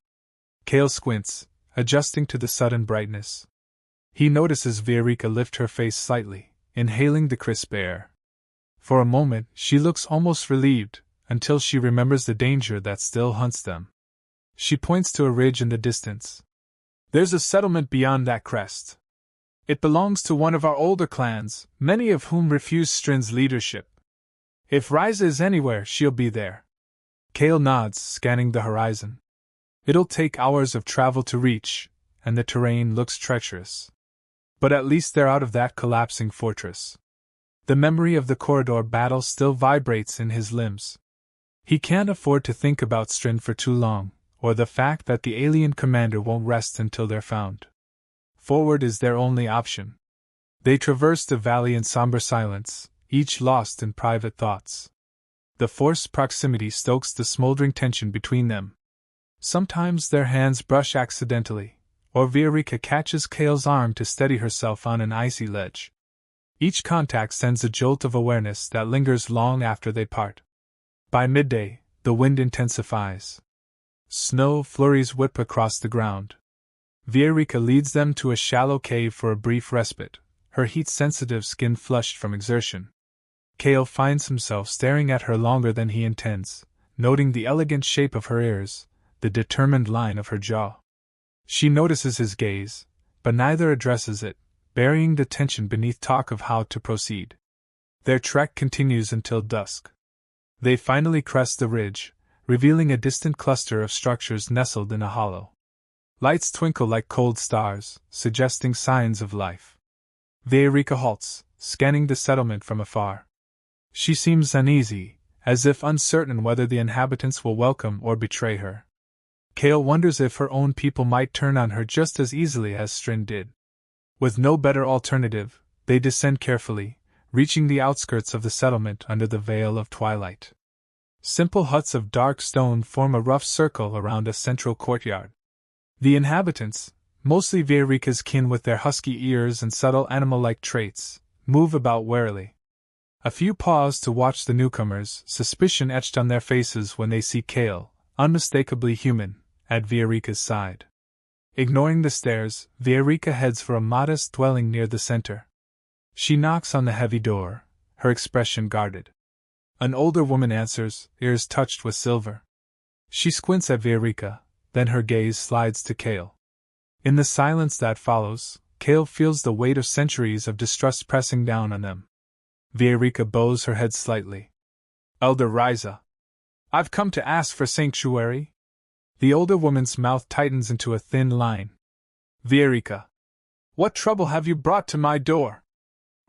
Kale squints, adjusting to the sudden brightness. He notices Vierica lift her face slightly, inhaling the crisp air. For a moment, she looks almost relieved, until she remembers the danger that still hunts them. She points to a ridge in the distance. There's a settlement beyond that crest. It belongs to one of our older clans, many of whom refuse Strin's leadership. If Ryza is anywhere, she'll be there. Kale nods, scanning the horizon. It'll take hours of travel to reach, and the terrain looks treacherous. But at least they're out of that collapsing fortress. The memory of the corridor battle still vibrates in his limbs. He can't afford to think about Strin for too long, or the fact that the alien commander won't rest until they're found. Forward is their only option. They traverse the valley in somber silence, each lost in private thoughts. The forced proximity stokes the smoldering tension between them. Sometimes their hands brush accidentally, or Vierica catches Kale's arm to steady herself on an icy ledge. Each contact sends a jolt of awareness that lingers long after they part. By midday, the wind intensifies. Snow flurries whip across the ground. Vierica leads them to a shallow cave for a brief respite, her heat-sensitive skin flushed from exertion. Kale finds himself staring at her longer than he intends, noting the elegant shape of her ears, the determined line of her jaw. She notices his gaze, but neither addresses it, burying the tension beneath talk of how to proceed. Their trek continues until dusk. They finally crest the ridge, revealing a distant cluster of structures nestled in a hollow. Lights twinkle like cold stars, suggesting signs of life. Vierica halts, scanning the settlement from afar. She seems uneasy, as if uncertain whether the inhabitants will welcome or betray her. Kale wonders if her own people might turn on her just as easily as Strin did. With no better alternative, they descend carefully, reaching the outskirts of the settlement under the veil of twilight. Simple huts of dark stone form a rough circle around a central courtyard. The inhabitants, mostly Vierica's kin with their husky ears and subtle animal-like traits, move about warily. A few pause to watch the newcomers, suspicion etched on their faces when they see Kale, unmistakably human, at Vierica's side. Ignoring the stares, Vierica heads for a modest dwelling near the center. She knocks on the heavy door, her expression guarded. An older woman answers, ears touched with silver. She squints at Vierica, then her gaze slides to Kale. In the silence that follows, Kale feels the weight of centuries of distrust pressing down on them. Vierica bows her head slightly. Elder Riza. I've come to ask for sanctuary. The older woman's mouth tightens into a thin line. Vierica. What trouble have you brought to my door?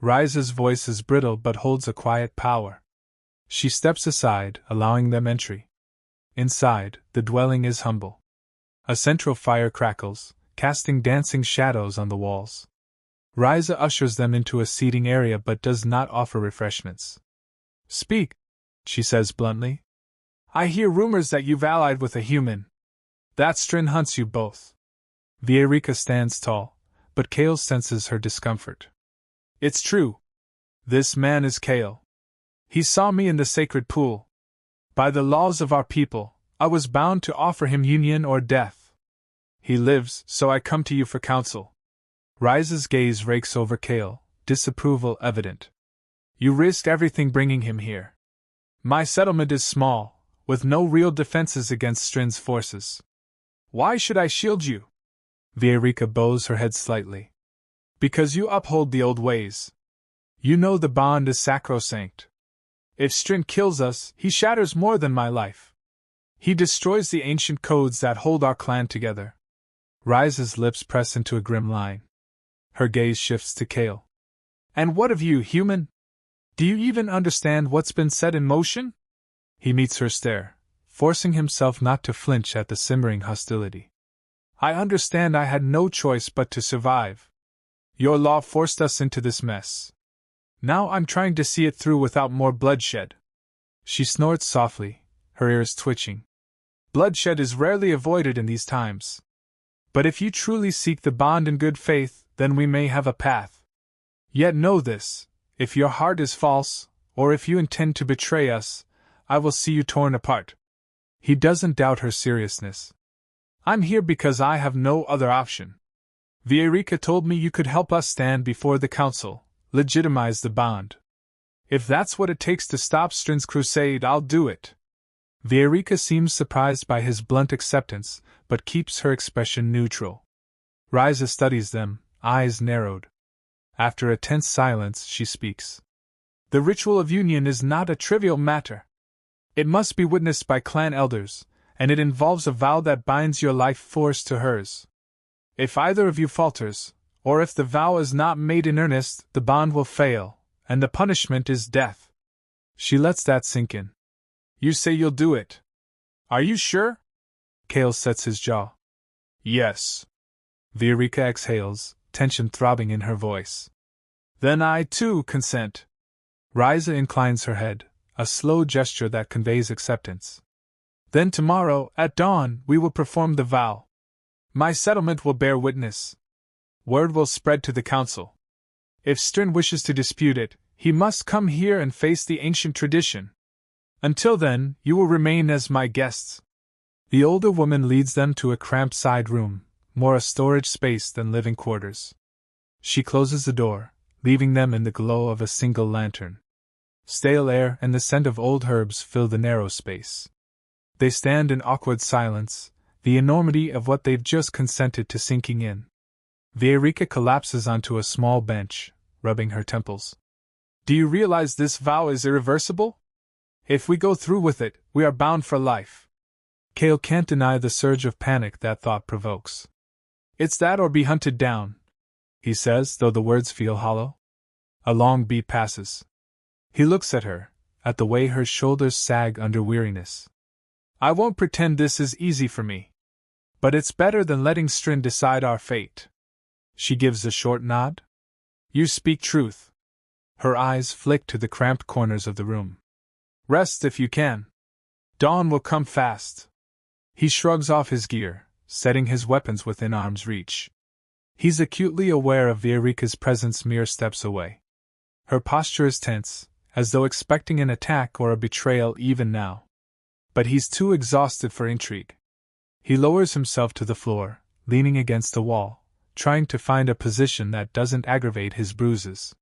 Riza's voice is brittle but holds a quiet power. She steps aside, allowing them entry. Inside, the dwelling is humble. A central fire crackles, casting dancing shadows on the walls. Riza ushers them into a seating area but does not offer refreshments. Speak, she says bluntly. I hear rumors that you've allied with a human. That Strin hunts you both. Vierica stands tall, but Kale senses her discomfort. It's true. This man is Kale. He saw me in the sacred pool. By the laws of our people, I was bound to offer him union or death. He lives, so I come to you for counsel. Riza's gaze rakes over Kale, disapproval evident. You risked everything bringing him here. My settlement is small, with no real defenses against Strin's forces. Why should I shield you? Vierica bows her head slightly. Because you uphold the old ways. You know the bond is sacrosanct. If Strin kills us, he shatters more than my life. He destroys the ancient codes that hold our clan together. Riza's lips press into a grim line. Her gaze shifts to Kale. And what of you, human? Do you even understand what's been set in motion? He meets her stare, forcing himself not to flinch at the simmering hostility. I understand I had no choice but to survive. Your law forced us into this mess. Now I'm trying to see it through without more bloodshed. She snorts softly, her ears twitching. Bloodshed is rarely avoided in these times. But if you truly seek the bond in good faith, then we may have a path. Yet know this, if your heart is false, or if you intend to betray us, I will see you torn apart. He doesn't doubt her seriousness. I'm here because I have no other option. Vierica told me you could help us stand before the council, legitimize the bond. If that's what it takes to stop Strin's crusade, I'll do it. Vierica seems surprised by his blunt acceptance, but keeps her expression neutral. Riza studies them, eyes narrowed. After a tense silence, she speaks. The ritual of union is not a trivial matter. It must be witnessed by clan elders, and it involves a vow that binds your life force to hers. If either of you falters, or if the vow is not made in earnest, the bond will fail, and the punishment is death. She lets that sink in. You say you'll do it. Are you sure? Kale sets his jaw. Yes. Vierica exhales, tension throbbing in her voice. Then I, too, consent. Riza inclines her head, a slow gesture that conveys acceptance. Then tomorrow, at dawn, we will perform the vow. My settlement will bear witness. Word will spread to the council. If Strin wishes to dispute it, he must come here and face the ancient tradition. Until then, you will remain as my guests. The older woman leads them to a cramped side room, more a storage space than living quarters. She closes the door, leaving them in the glow of a single lantern. Stale air and the scent of old herbs fill the narrow space. They stand in awkward silence, the enormity of what they've just consented to sinking in. Vierica collapses onto a small bench, rubbing her temples. Do you realize this vow is irreversible? If we go through with it, we are bound for life. Kale can't deny the surge of panic that thought provokes. It's that or be hunted down, he says, though the words feel hollow. A long beat passes. He looks at her, at the way her shoulders sag under weariness. I won't pretend this is easy for me. But it's better than letting Strin decide our fate. She gives a short nod. You speak truth. Her eyes flick to the cramped corners of the room. Rest if you can. Dawn will come fast. He shrugs off his gear, setting his weapons within arm's reach. He's acutely aware of Vierica's presence mere steps away. Her posture is tense, as though expecting an attack or a betrayal even now. But he's too exhausted for intrigue. He lowers himself to the floor, leaning against the wall, trying to find a position that doesn't aggravate his bruises.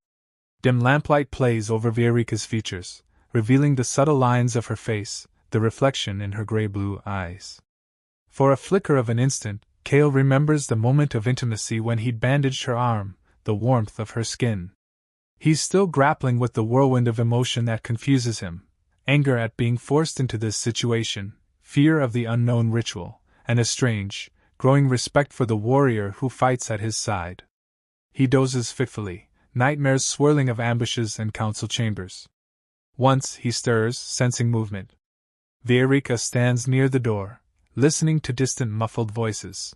Dim lamplight plays over Vierica's features, revealing the subtle lines of her face, the reflection in her gray-blue eyes. For a flicker of an instant, Kale remembers the moment of intimacy when he'd bandaged her arm, the warmth of her skin. He's still grappling with the whirlwind of emotion that confuses him: anger at being forced into this situation, fear of the unknown ritual, and a strange, growing respect for the warrior who fights at his side. He dozes fitfully, nightmares swirling of ambushes and council chambers. Once he stirs, sensing movement. Vierica stands near the door, listening to distant muffled voices.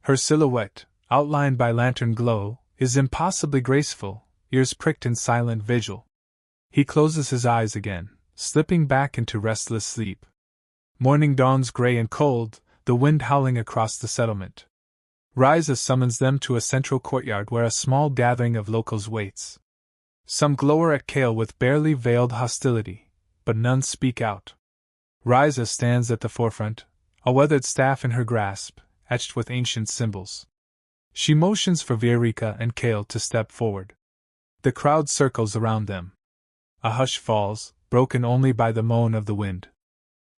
Her silhouette, outlined by lantern glow, is impossibly graceful, ears pricked in silent vigil. He closes his eyes again, slipping back into restless sleep. Morning dawns gray and cold, the wind howling across the settlement. Ryza summons them to a central courtyard where a small gathering of locals waits. Some glower at Kale with barely veiled hostility, but none speak out. Ryza stands at the forefront, a weathered staff in her grasp, etched with ancient symbols. She motions for Vierica and Kale to step forward. The crowd circles around them. A hush falls, broken only by the moan of the wind.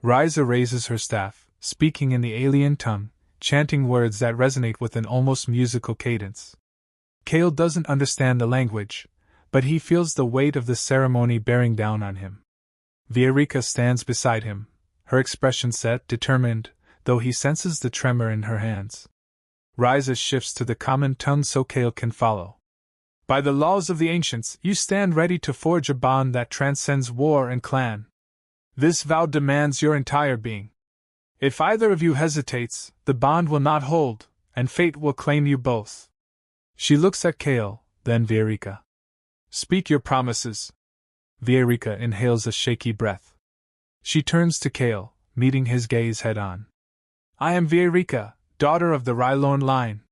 Ryza raises her staff, speaking in the alien tongue, chanting words that resonate with an almost musical cadence. Kale doesn't understand the language, but he feels the weight of the ceremony bearing down on him. Vierica stands beside him, her expression set, determined, though he senses the tremor in her hands. Ryza shifts to the common tongue so Kale can follow. By the laws of the ancients, you stand ready to forge a bond that transcends war and clan. This vow demands your entire being. If either of you hesitates, the bond will not hold, and fate will claim you both. She looks at Kale, then Vierica. Speak your promises. Vierica inhales a shaky breath. She turns to Kale, meeting his gaze head-on. I am Vierica, daughter of the Rylorn line.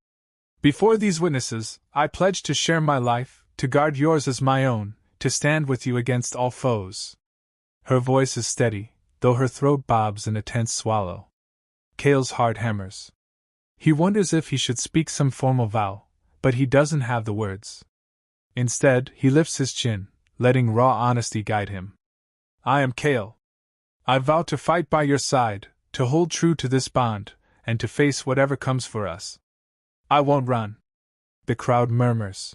Before these witnesses, I pledge to share my life, to guard yours as my own, to stand with you against all foes. Her voice is steady, though her throat bobs in a tense swallow. Kale's heart hammers. He wonders if he should speak some formal vow, but he doesn't have the words. Instead, he lifts his chin, letting raw honesty guide him. I am Kale. I vow to fight by your side, to hold true to this bond, and to face whatever comes for us. I won't run. The crowd murmurs.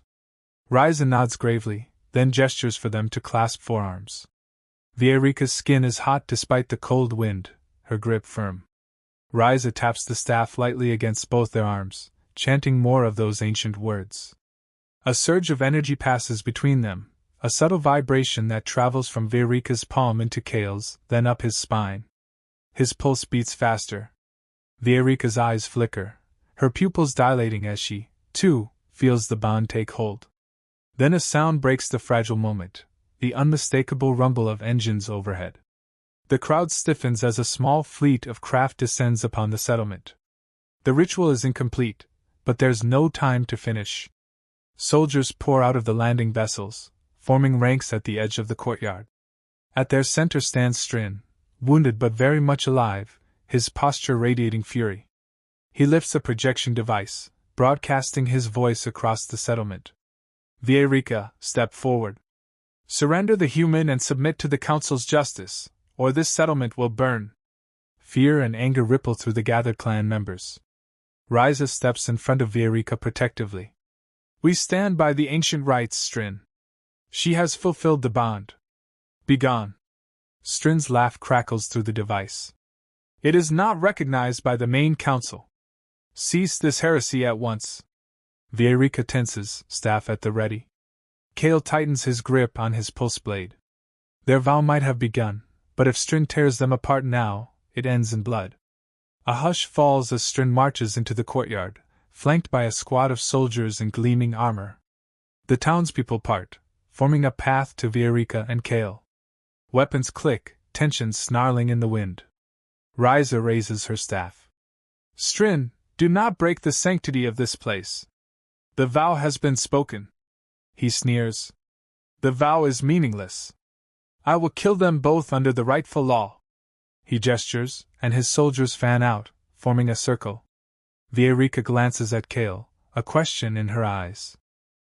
Ryza nods gravely, then gestures for them to clasp forearms. Vierica's skin is hot despite the cold wind, her grip firm. Ryza taps the staff lightly against both their arms, chanting more of those ancient words. A surge of energy passes between them, a subtle vibration that travels from Vierica's palm into Kale's, then up his spine. His pulse beats faster. Vierica's eyes flicker, her pupils dilating as she, too, feels the bond take hold. Then a sound breaks the fragile moment, the unmistakable rumble of engines overhead. The crowd stiffens as a small fleet of craft descends upon the settlement. The ritual is incomplete, but there's no time to finish. Soldiers pour out of the landing vessels, forming ranks at the edge of the courtyard. At their center stands Strin, wounded but very much alive, his posture radiating fury. He lifts a projection device, broadcasting his voice across the settlement. Vierica, step forward. Surrender the human and submit to the council's justice, or this settlement will burn. Fear and anger ripple through the gathered clan members. Ryza steps in front of Vierica protectively. We stand by the ancient rites, Strin. She has fulfilled the bond. Begone. Strin's laugh crackles through the device. It is not recognized by the main council. Cease this heresy at once. Vierica tenses, staff at the ready. Kale tightens his grip on his pulse blade. Their vow might have begun, but if Strin tears them apart now, it ends in blood. A hush falls as Strin marches into the courtyard, flanked by a squad of soldiers in gleaming armor. The townspeople part, forming a path to Vierica and Kale. Weapons click, tensions snarling in the wind. Ryza raises her staff. Strin, do not break the sanctity of this place. The vow has been spoken. He sneers. The vow is meaningless. I will kill them both under the rightful law. He gestures, and his soldiers fan out, forming a circle. Vierica glances at Kale, a question in her eyes.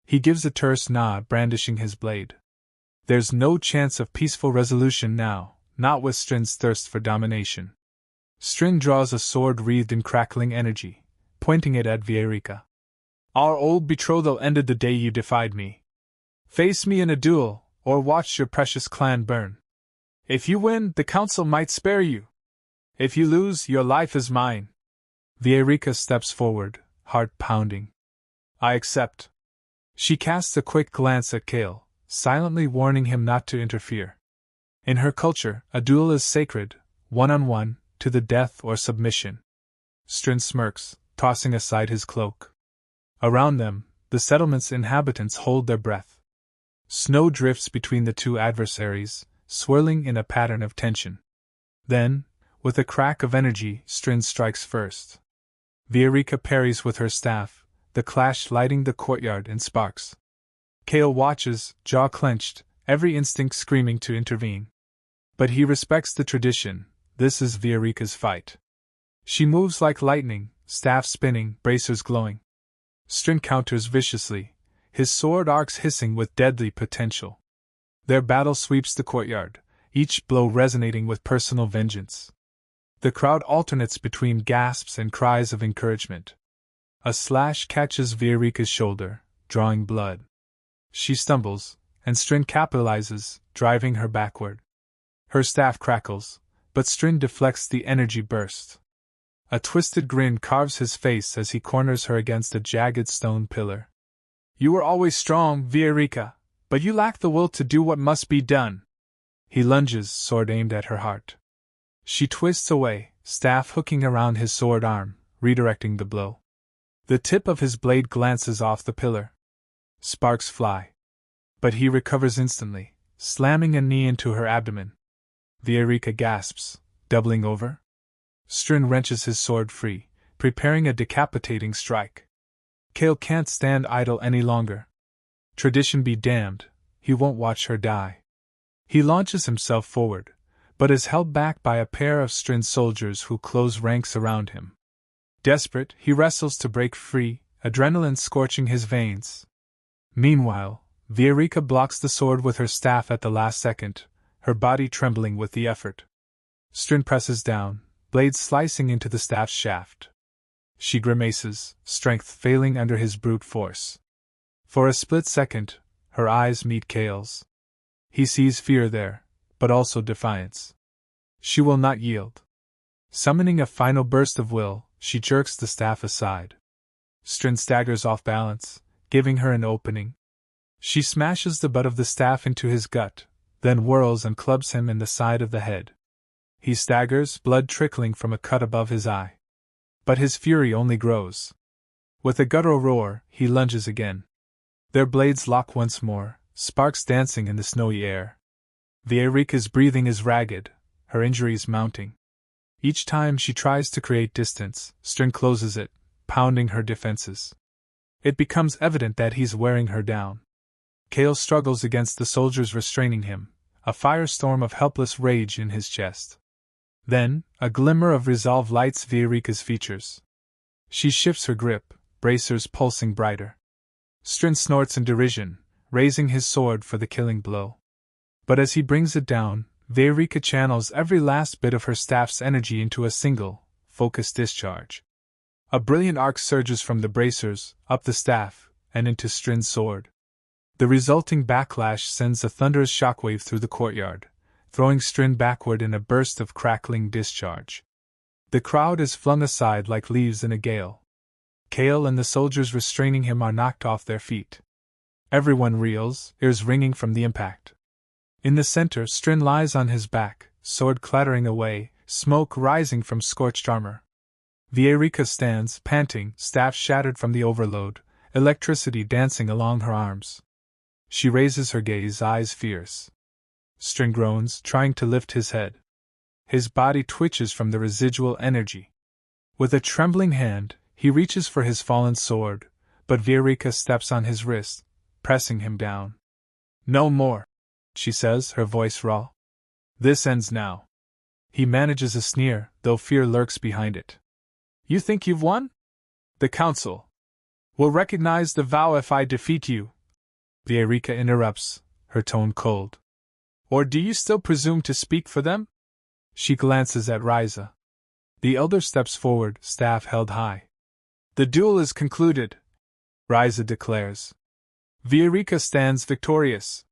He gives a terse nod, brandishing his blade. There's no chance of peaceful resolution now, not with Strin's thirst for domination. Strin draws a sword wreathed in crackling energy, pointing it at Vierica. Our old betrothal ended the day you defied me. Face me in a duel, or watch your precious clan burn. If you win, the council might spare you. If you lose, your life is mine. Vierica steps forward, heart pounding. I accept. She casts a quick glance at Kale, silently warning him not to interfere. In her culture, a duel is sacred, one-on-one, to the death or submission. Strin smirks, tossing aside his cloak. Around them, the settlement's inhabitants hold their breath. Snow drifts between the two adversaries, swirling in a pattern of tension. Then, with a crack of energy, Strin strikes first. Vierica parries with her staff, the clash lighting the courtyard in sparks. Kale watches, jaw clenched, every instinct screaming to intervene. But he respects the tradition. This is Vierica's fight. She moves like lightning, staff spinning, bracers glowing. Strin counters viciously, his sword arcs hissing with deadly potential. Their battle sweeps the courtyard, each blow resonating with personal vengeance. The crowd alternates between gasps and cries of encouragement. A slash catches Vierica's shoulder, drawing blood. She stumbles, and Strin capitalizes, driving her backward. Her staff crackles, but Strin deflects the energy burst. A twisted grin carves his face as he corners her against a jagged stone pillar. You were always strong, Vierica, but you lack the will to do what must be done. He lunges, sword aimed at her heart. She twists away, staff hooking around his sword arm, redirecting the blow. The tip of his blade glances off the pillar. Sparks fly. But he recovers instantly, slamming a knee into her abdomen. Vierica gasps, doubling over. Strin wrenches his sword free, preparing a decapitating strike. Kale can't stand idle any longer. Tradition be damned, he won't watch her die. He launches himself forward, but is held back by a pair of Strin's soldiers who close ranks around him. Desperate, he wrestles to break free, adrenaline scorching his veins. Meanwhile, Vierica blocks the sword with her staff at the last second, her body trembling with the effort. Strin presses down, blade slicing into the staff's shaft. She grimaces, strength failing under his brute force. For a split second, her eyes meet Kale's. He sees fear there, but also defiance. She will not yield. Summoning a final burst of will, she jerks the staff aside. Strin staggers off balance, giving her an opening. She smashes the butt of the staff into his gut, then whirls and clubs him in the side of the head. He staggers, blood trickling from a cut above his eye. But his fury only grows. With a guttural roar, he lunges again. Their blades lock once more, sparks dancing in the snowy air. Vierica's breathing is ragged, her injuries mounting. Each time she tries to create distance, Strin closes it, pounding her defenses. It becomes evident that he's wearing her down. Kale struggles against the soldiers restraining him, a firestorm of helpless rage in his chest. Then, a glimmer of resolve lights Vierica's features. She shifts her grip, bracers pulsing brighter. Strin snorts in derision, raising his sword for the killing blow. But as he brings it down, Vierica channels every last bit of her staff's energy into a single, focused discharge. A brilliant arc surges from the bracers, up the staff, and into Strin's sword. The resulting backlash sends a thunderous shockwave through the courtyard, throwing Strin backward in a burst of crackling discharge. The crowd is flung aside like leaves in a gale. Kale and the soldiers restraining him are knocked off their feet. Everyone reels, ears ringing from the impact. In the center, Strin lies on his back, sword clattering away, smoke rising from scorched armor. Vierica stands, panting, staff shattered from the overload, electricity dancing along her arms. She raises her gaze, eyes fierce. Strin groans, trying to lift his head. His body twitches from the residual energy. With a trembling hand, he reaches for his fallen sword, but Vierica steps on his wrist, pressing him down. No more, she says, her voice raw. This ends now. He manages a sneer, though fear lurks behind it. You think you've won? The council will recognize the vow if I defeat you. Vierica interrupts, her tone cold. Or do you still presume to speak for them? She glances at Ryza. The elder steps forward, staff held high. The duel is concluded, Ryza declares. Vierica stands victorious.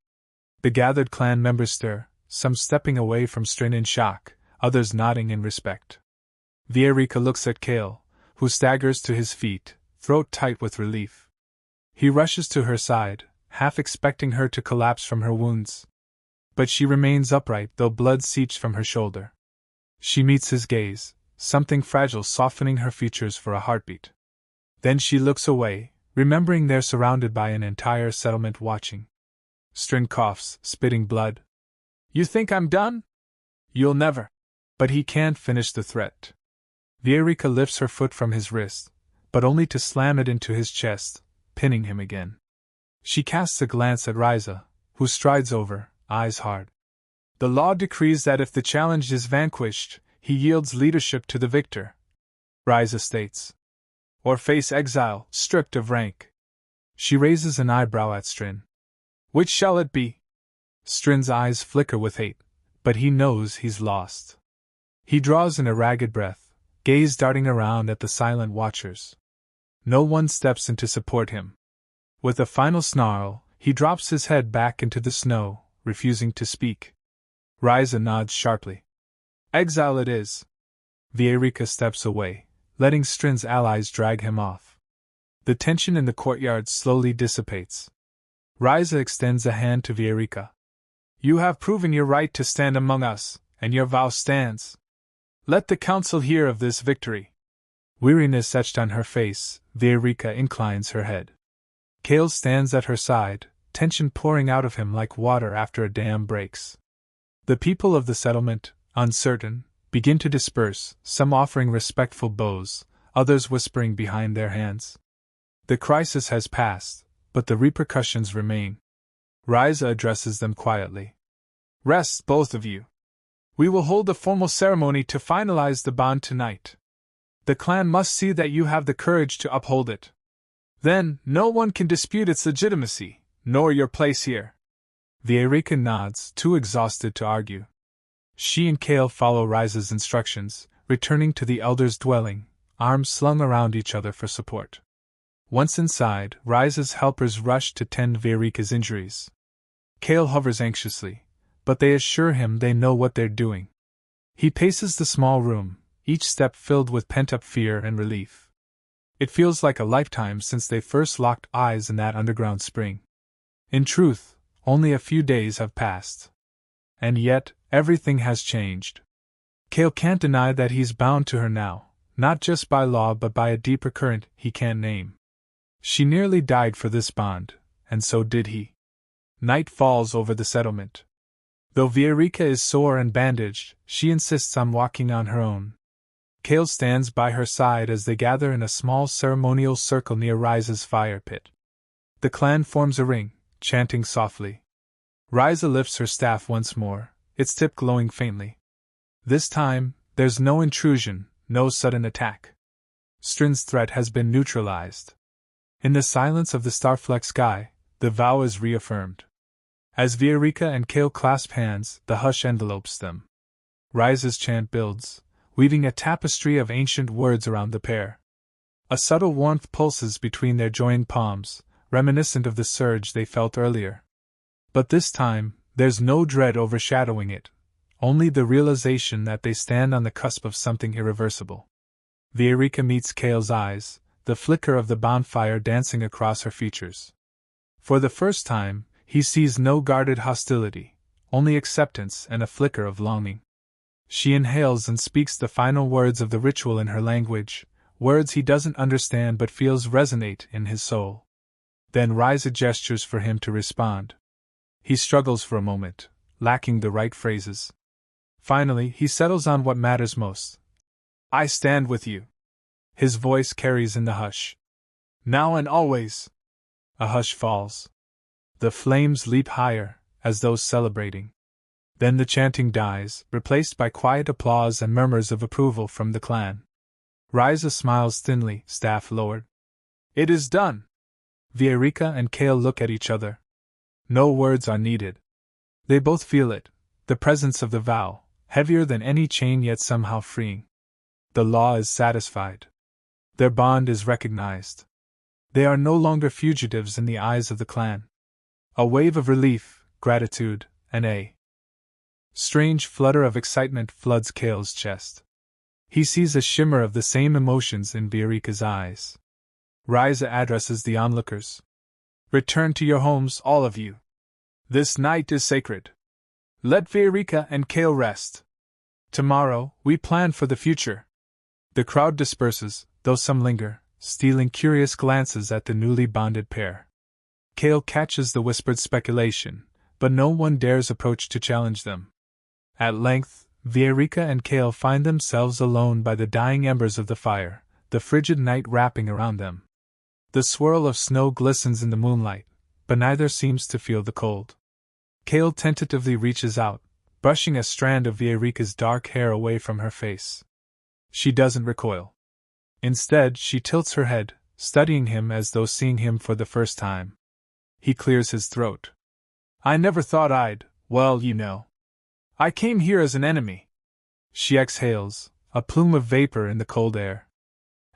The gathered clan members stir, some stepping away from Strin in shock, others nodding in respect. Vierica looks at Kale, who staggers to his feet, throat tight with relief. He rushes to her side, half expecting her to collapse from her wounds. But she remains upright, though blood seeps from her shoulder. She meets his gaze, something fragile softening her features for a heartbeat. Then she looks away, remembering they're surrounded by an entire settlement watching. Strin coughs, spitting blood. You think I'm done? You'll never. But he can't finish the threat. Vierica lifts her foot from his wrist, but only to slam it into his chest, pinning him again. She casts a glance at Ryza, who strides over, eyes hard. The law decrees that if the challenged is vanquished, he yields leadership to the victor, Ryza states. Or face exile, stripped of rank. She raises an eyebrow at Strin. Which shall it be? Strin's eyes flicker with hate, but he knows he's lost. He draws in a ragged breath, gaze darting around at the silent watchers. No one steps in to support him. With a final snarl, he drops his head back into the snow, refusing to speak. Ryza nods sharply. Exile it is. Vierica steps away, letting Strin's allies drag him off. The tension in the courtyard slowly dissipates. Ryza extends a hand to Vierica. You have proven your right to stand among us, and your vow stands. Let the council hear of this victory. Weariness etched on her face, Vierica inclines her head. Kale stands at her side, tension pouring out of him like water after a dam breaks. The people of the settlement, uncertain, begin to disperse, some offering respectful bows, others whispering behind their hands. The crisis has passed, but the repercussions remain. Ryza addresses them quietly. Rest, both of you. We will hold a formal ceremony to finalize the bond tonight. The clan must see that you have the courage to uphold it. Then, no one can dispute its legitimacy, nor your place here. Vierica nods, too exhausted to argue. She and Kale follow Ryza's instructions, returning to the elder's dwelling, arms slung around each other for support. Once inside, Ryza's helpers rush to tend Vierica's injuries. Kale hovers anxiously, but they assure him they know what they're doing. He paces the small room, each step filled with pent-up fear and relief. It feels like a lifetime since they first locked eyes in that underground spring. In truth, only a few days have passed. And yet, everything has changed. Kale can't deny that he's bound to her now, not just by law but by a deeper current he can't name. She nearly died for this bond, and so did he. Night falls over the settlement. Though Vierica is sore and bandaged, she insists on walking on her own. Kale stands by her side as they gather in a small ceremonial circle near Ryza's fire pit. The clan forms a ring, chanting softly. Ryza lifts her staff once more, its tip glowing faintly. This time, there's no intrusion, no sudden attack. Strin's threat has been neutralized. In the silence of the star-flecked sky, the vow is reaffirmed. As Vierica and Kale clasp hands, the hush envelopes them. Ryza's chant builds, weaving a tapestry of ancient words around the pair. A subtle warmth pulses between their joined palms, reminiscent of the surge they felt earlier. But this time, there's no dread overshadowing it, only the realization that they stand on the cusp of something irreversible. Vierica meets Kale's eyes, the flicker of the bonfire dancing across her features. For the first time, he sees no guarded hostility, only acceptance and a flicker of longing. She inhales and speaks the final words of the ritual in her language, words he doesn't understand but feels resonate in his soul. Then Ryza gestures for him to respond. He struggles for a moment, lacking the right phrases. Finally, he settles on what matters most. I stand with you. His voice carries in the hush. Now and always. A hush falls. The flames leap higher, as though celebrating. Then the chanting dies, replaced by quiet applause and murmurs of approval from the clan. Ryza smiles thinly, staff lowered. It is done. Vierica and Kale look at each other. No words are needed. They both feel it, the presence of the vow, heavier than any chain yet somehow freeing. The law is satisfied. Their bond is recognized. They are no longer fugitives in the eyes of the clan. A wave of relief, gratitude, and a strange flutter of excitement floods Cale's chest. He sees a shimmer of the same emotions in Vierica's eyes. Riza addresses the onlookers. Return to your homes, all of you. This night is sacred. Let Vierica and Cale rest. Tomorrow, we plan for the future. The crowd disperses, though some linger, stealing curious glances at the newly bonded pair. Cale catches the whispered speculation, but no one dares approach to challenge them. At length, Vierica and Cale find themselves alone by the dying embers of the fire, the frigid night wrapping around them. The swirl of snow glistens in the moonlight, but neither seems to feel the cold. Cale tentatively reaches out, brushing a strand of Vierica's dark hair away from her face. She doesn't recoil. Instead, she tilts her head, studying him as though seeing him for the first time. He clears his throat. I never thought well, you know. I came here as an enemy. She exhales, a plume of vapor in the cold air.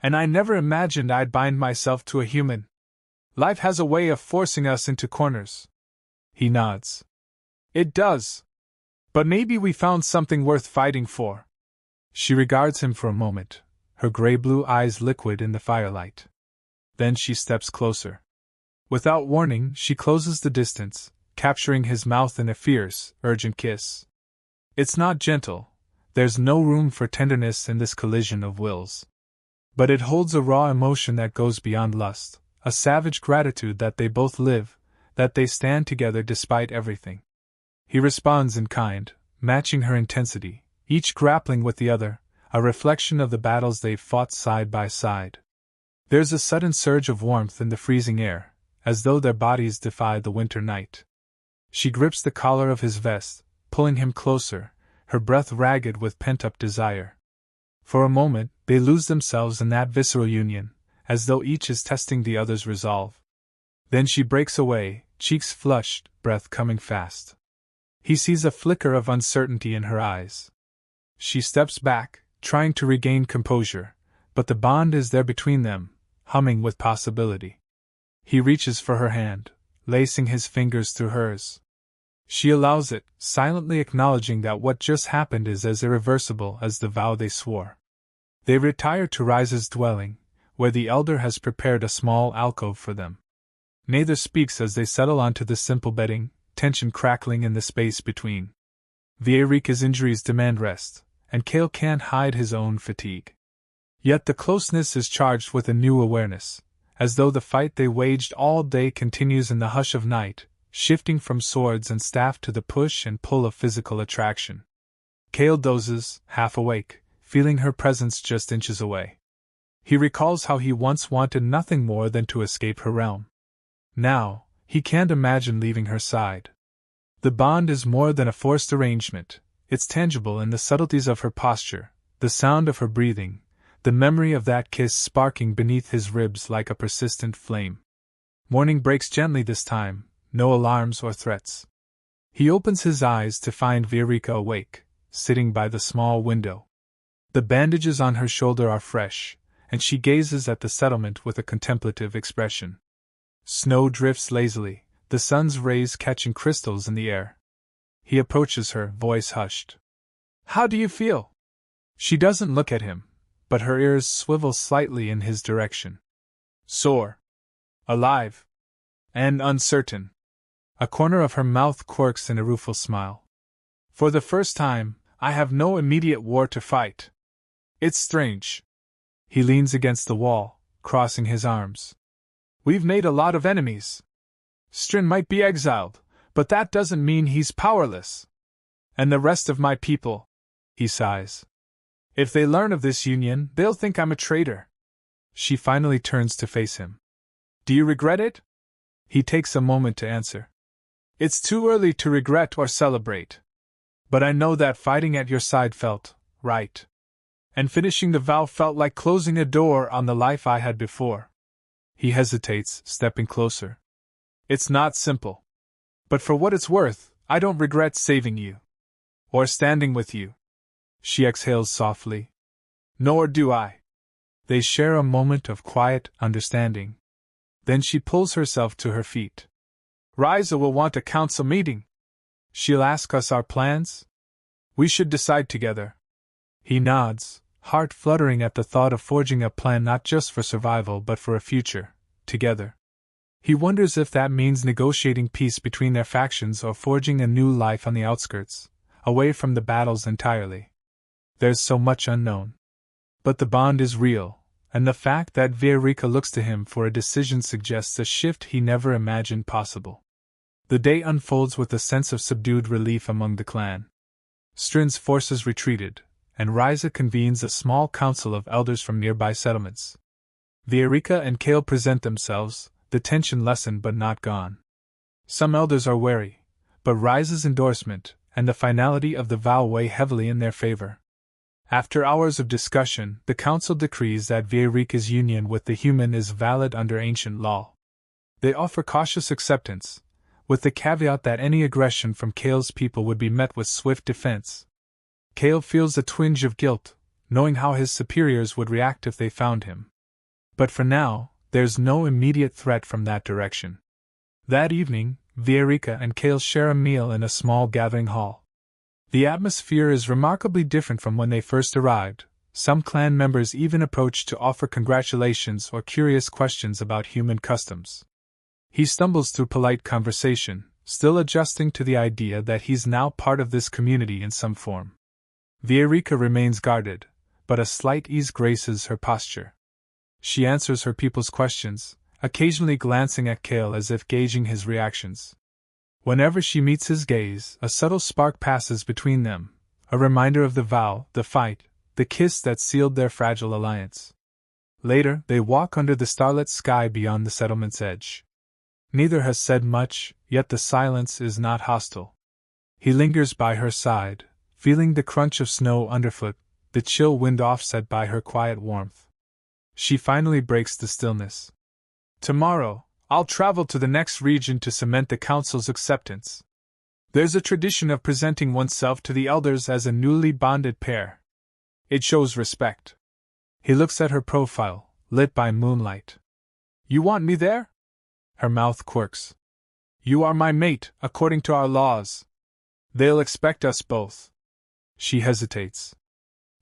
And I never imagined I'd bind myself to a human. Life has a way of forcing us into corners. He nods. It does. But maybe we found something worth fighting for. She regards him for a moment, her gray-blue eyes liquid in the firelight. Then she steps closer. Without warning, she closes the distance, capturing his mouth in a fierce, urgent kiss. It's not gentle. There's no room for tenderness in this collision of wills. But it holds a raw emotion that goes beyond lust, a savage gratitude that they both live, that they stand together despite everything. He responds in kind, matching her intensity, each grappling with the other, a reflection of the battles they've fought side by side. There's a sudden surge of warmth in the freezing air, as though their bodies defy the winter night. She grips the collar of his vest, pulling him closer, her breath ragged with pent-up desire. For a moment, they lose themselves in that visceral union, as though each is testing the other's resolve. Then she breaks away, cheeks flushed, breath coming fast. He sees a flicker of uncertainty in her eyes. She steps back, trying to regain composure, but the bond is there between them, humming with possibility. He reaches for her hand, lacing his fingers through hers. She allows it, silently acknowledging that what just happened is as irreversible as the vow they swore. They retire to Riza's dwelling, where the elder has prepared a small alcove for them. Neither speaks as they settle onto the simple bedding, tension crackling in the space between. Vierica's injuries demand rest, and Cale can't hide his own fatigue. Yet the closeness is charged with a new awareness, as though the fight they waged all day continues in the hush of night, shifting from swords and staff to the push and pull of physical attraction. Cale dozes, half awake, feeling her presence just inches away. He recalls how he once wanted nothing more than to escape her realm. Now, he can't imagine leaving her side. The bond is more than a forced arrangement, it's tangible in the subtleties of her posture, the sound of her breathing, the memory of that kiss sparking beneath his ribs like a persistent flame. Morning breaks gently this time, no alarms or threats. He opens his eyes to find Vierica awake, sitting by the small window. The bandages on her shoulder are fresh, and she gazes at the settlement with a contemplative expression. Snow drifts lazily, the sun's rays catching crystals in the air. He approaches her, voice hushed. How do you feel? She doesn't look at him, but her ears swivel slightly in his direction. Sore. Alive. And uncertain. A corner of her mouth quirks in a rueful smile. For the first time, I have no immediate war to fight. It's strange. He leans against the wall, crossing his arms. We've made a lot of enemies. Strin might be exiled, but that doesn't mean he's powerless. And the rest of my people, he sighs. If they learn of this union, they'll think I'm a traitor. She finally turns to face him. Do you regret it? He takes a moment to answer. It's too early to regret or celebrate. But I know that fighting at your side felt right. And finishing the vow felt like closing a door on the life I had before. He hesitates, stepping closer. It's not simple. But for what it's worth, I don't regret saving you. Or standing with you. She exhales softly. Nor do I. They share a moment of quiet understanding. Then she pulls herself to her feet. Riza will want a council meeting. She'll ask us our plans. We should decide together. He nods, heart fluttering at the thought of forging a plan not just for survival but for a future, together. He wonders if that means negotiating peace between their factions or forging a new life on the outskirts, away from the battles entirely. There's so much unknown. But the bond is real, and the fact that Vierica looks to him for a decision suggests a shift he never imagined possible. The day unfolds with a sense of subdued relief among the clan. Strin's forces retreated, and Riza convenes a small council of elders from nearby settlements. Vierica and Kale present themselves, the tension lessened but not gone. Some elders are wary, but Riza's endorsement and the finality of the vow weigh heavily in their favor. After hours of discussion, the council decrees that Vierica's union with the human is valid under ancient law. They offer cautious acceptance, with the caveat that any aggression from Kale's people would be met with swift defense. Kale feels a twinge of guilt, knowing how his superiors would react if they found him. But for now, there's no immediate threat from that direction. That evening, Vierica and Kale share a meal in a small gathering hall. The atmosphere is remarkably different from when they first arrived. Some clan members even approach to offer congratulations or curious questions about human customs. He stumbles through polite conversation, still adjusting to the idea that he's now part of this community in some form. Vierica remains guarded, but a slight ease graces her posture. She answers her people's questions, occasionally glancing at Kale as if gauging his reactions. Whenever she meets his gaze, a subtle spark passes between them, a reminder of the vow, the fight, the kiss that sealed their fragile alliance. Later, they walk under the starlit sky beyond the settlement's edge. Neither has said much, yet the silence is not hostile. He lingers by her side, feeling the crunch of snow underfoot, the chill wind offset by her quiet warmth. She finally breaks the stillness. Tomorrow, I'll travel to the next region to cement the council's acceptance. There's a tradition of presenting oneself to the elders as a newly bonded pair. It shows respect. He looks at her profile, lit by moonlight. You want me there? Her mouth quirks. You are my mate, according to our laws. They'll expect us both. She hesitates.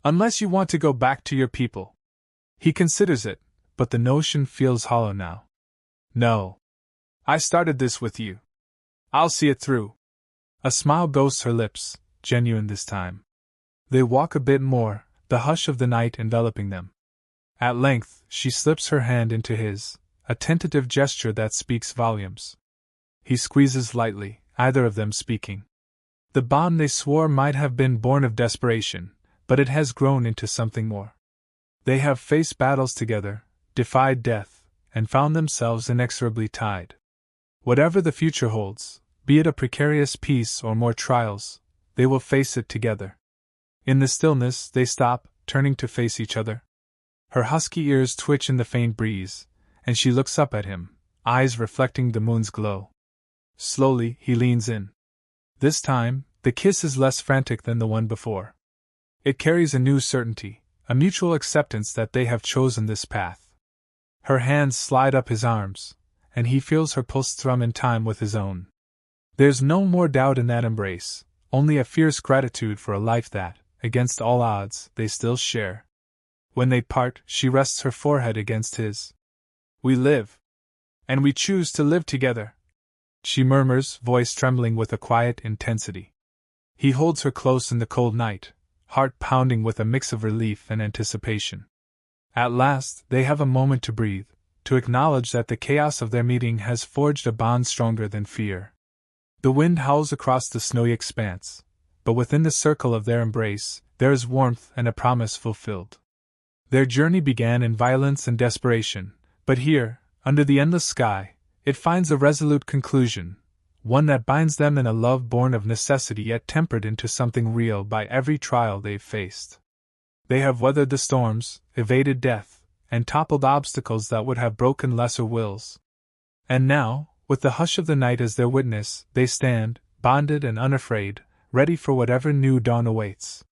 Unless you want to go back to your people. He considers it, but the notion feels hollow now. No. I started this with you. I'll see it through. A smile ghosts her lips, genuine this time. They walk a bit more, the hush of the night enveloping them. At length, she slips her hand into his, a tentative gesture that speaks volumes. He squeezes lightly, either of them speaking. The bond they swore might have been born of desperation, but it has grown into something more. They have faced battles together, defied death, and found themselves inexorably tied. Whatever the future holds, be it a precarious peace or more trials, they will face it together. In the stillness, they stop, turning to face each other. Her husky ears twitch in the faint breeze, and she looks up at him, eyes reflecting the moon's glow. Slowly, he leans in. This time, the kiss is less frantic than the one before. It carries a new certainty, a mutual acceptance that they have chosen this path. Her hands slide up his arms, and he feels her pulse thrum in time with his own. There's no more doubt in that embrace, only a fierce gratitude for a life that, against all odds, they still share. When they part, she rests her forehead against his. We live. And we choose to live together, she murmurs, voice trembling with a quiet intensity. He holds her close in the cold night, heart pounding with a mix of relief and anticipation. At last, they have a moment to breathe, to acknowledge that the chaos of their meeting has forged a bond stronger than fear. The wind howls across the snowy expanse, but within the circle of their embrace, there is warmth and a promise fulfilled. Their journey began in violence and desperation, but here, under the endless sky, it finds a resolute conclusion, one that binds them in a love born of necessity yet tempered into something real by every trial they've faced. They have weathered the storms, evaded death, and toppled obstacles that would have broken lesser wills. And now, with the hush of the night as their witness, they stand, bonded and unafraid, ready for whatever new dawn awaits.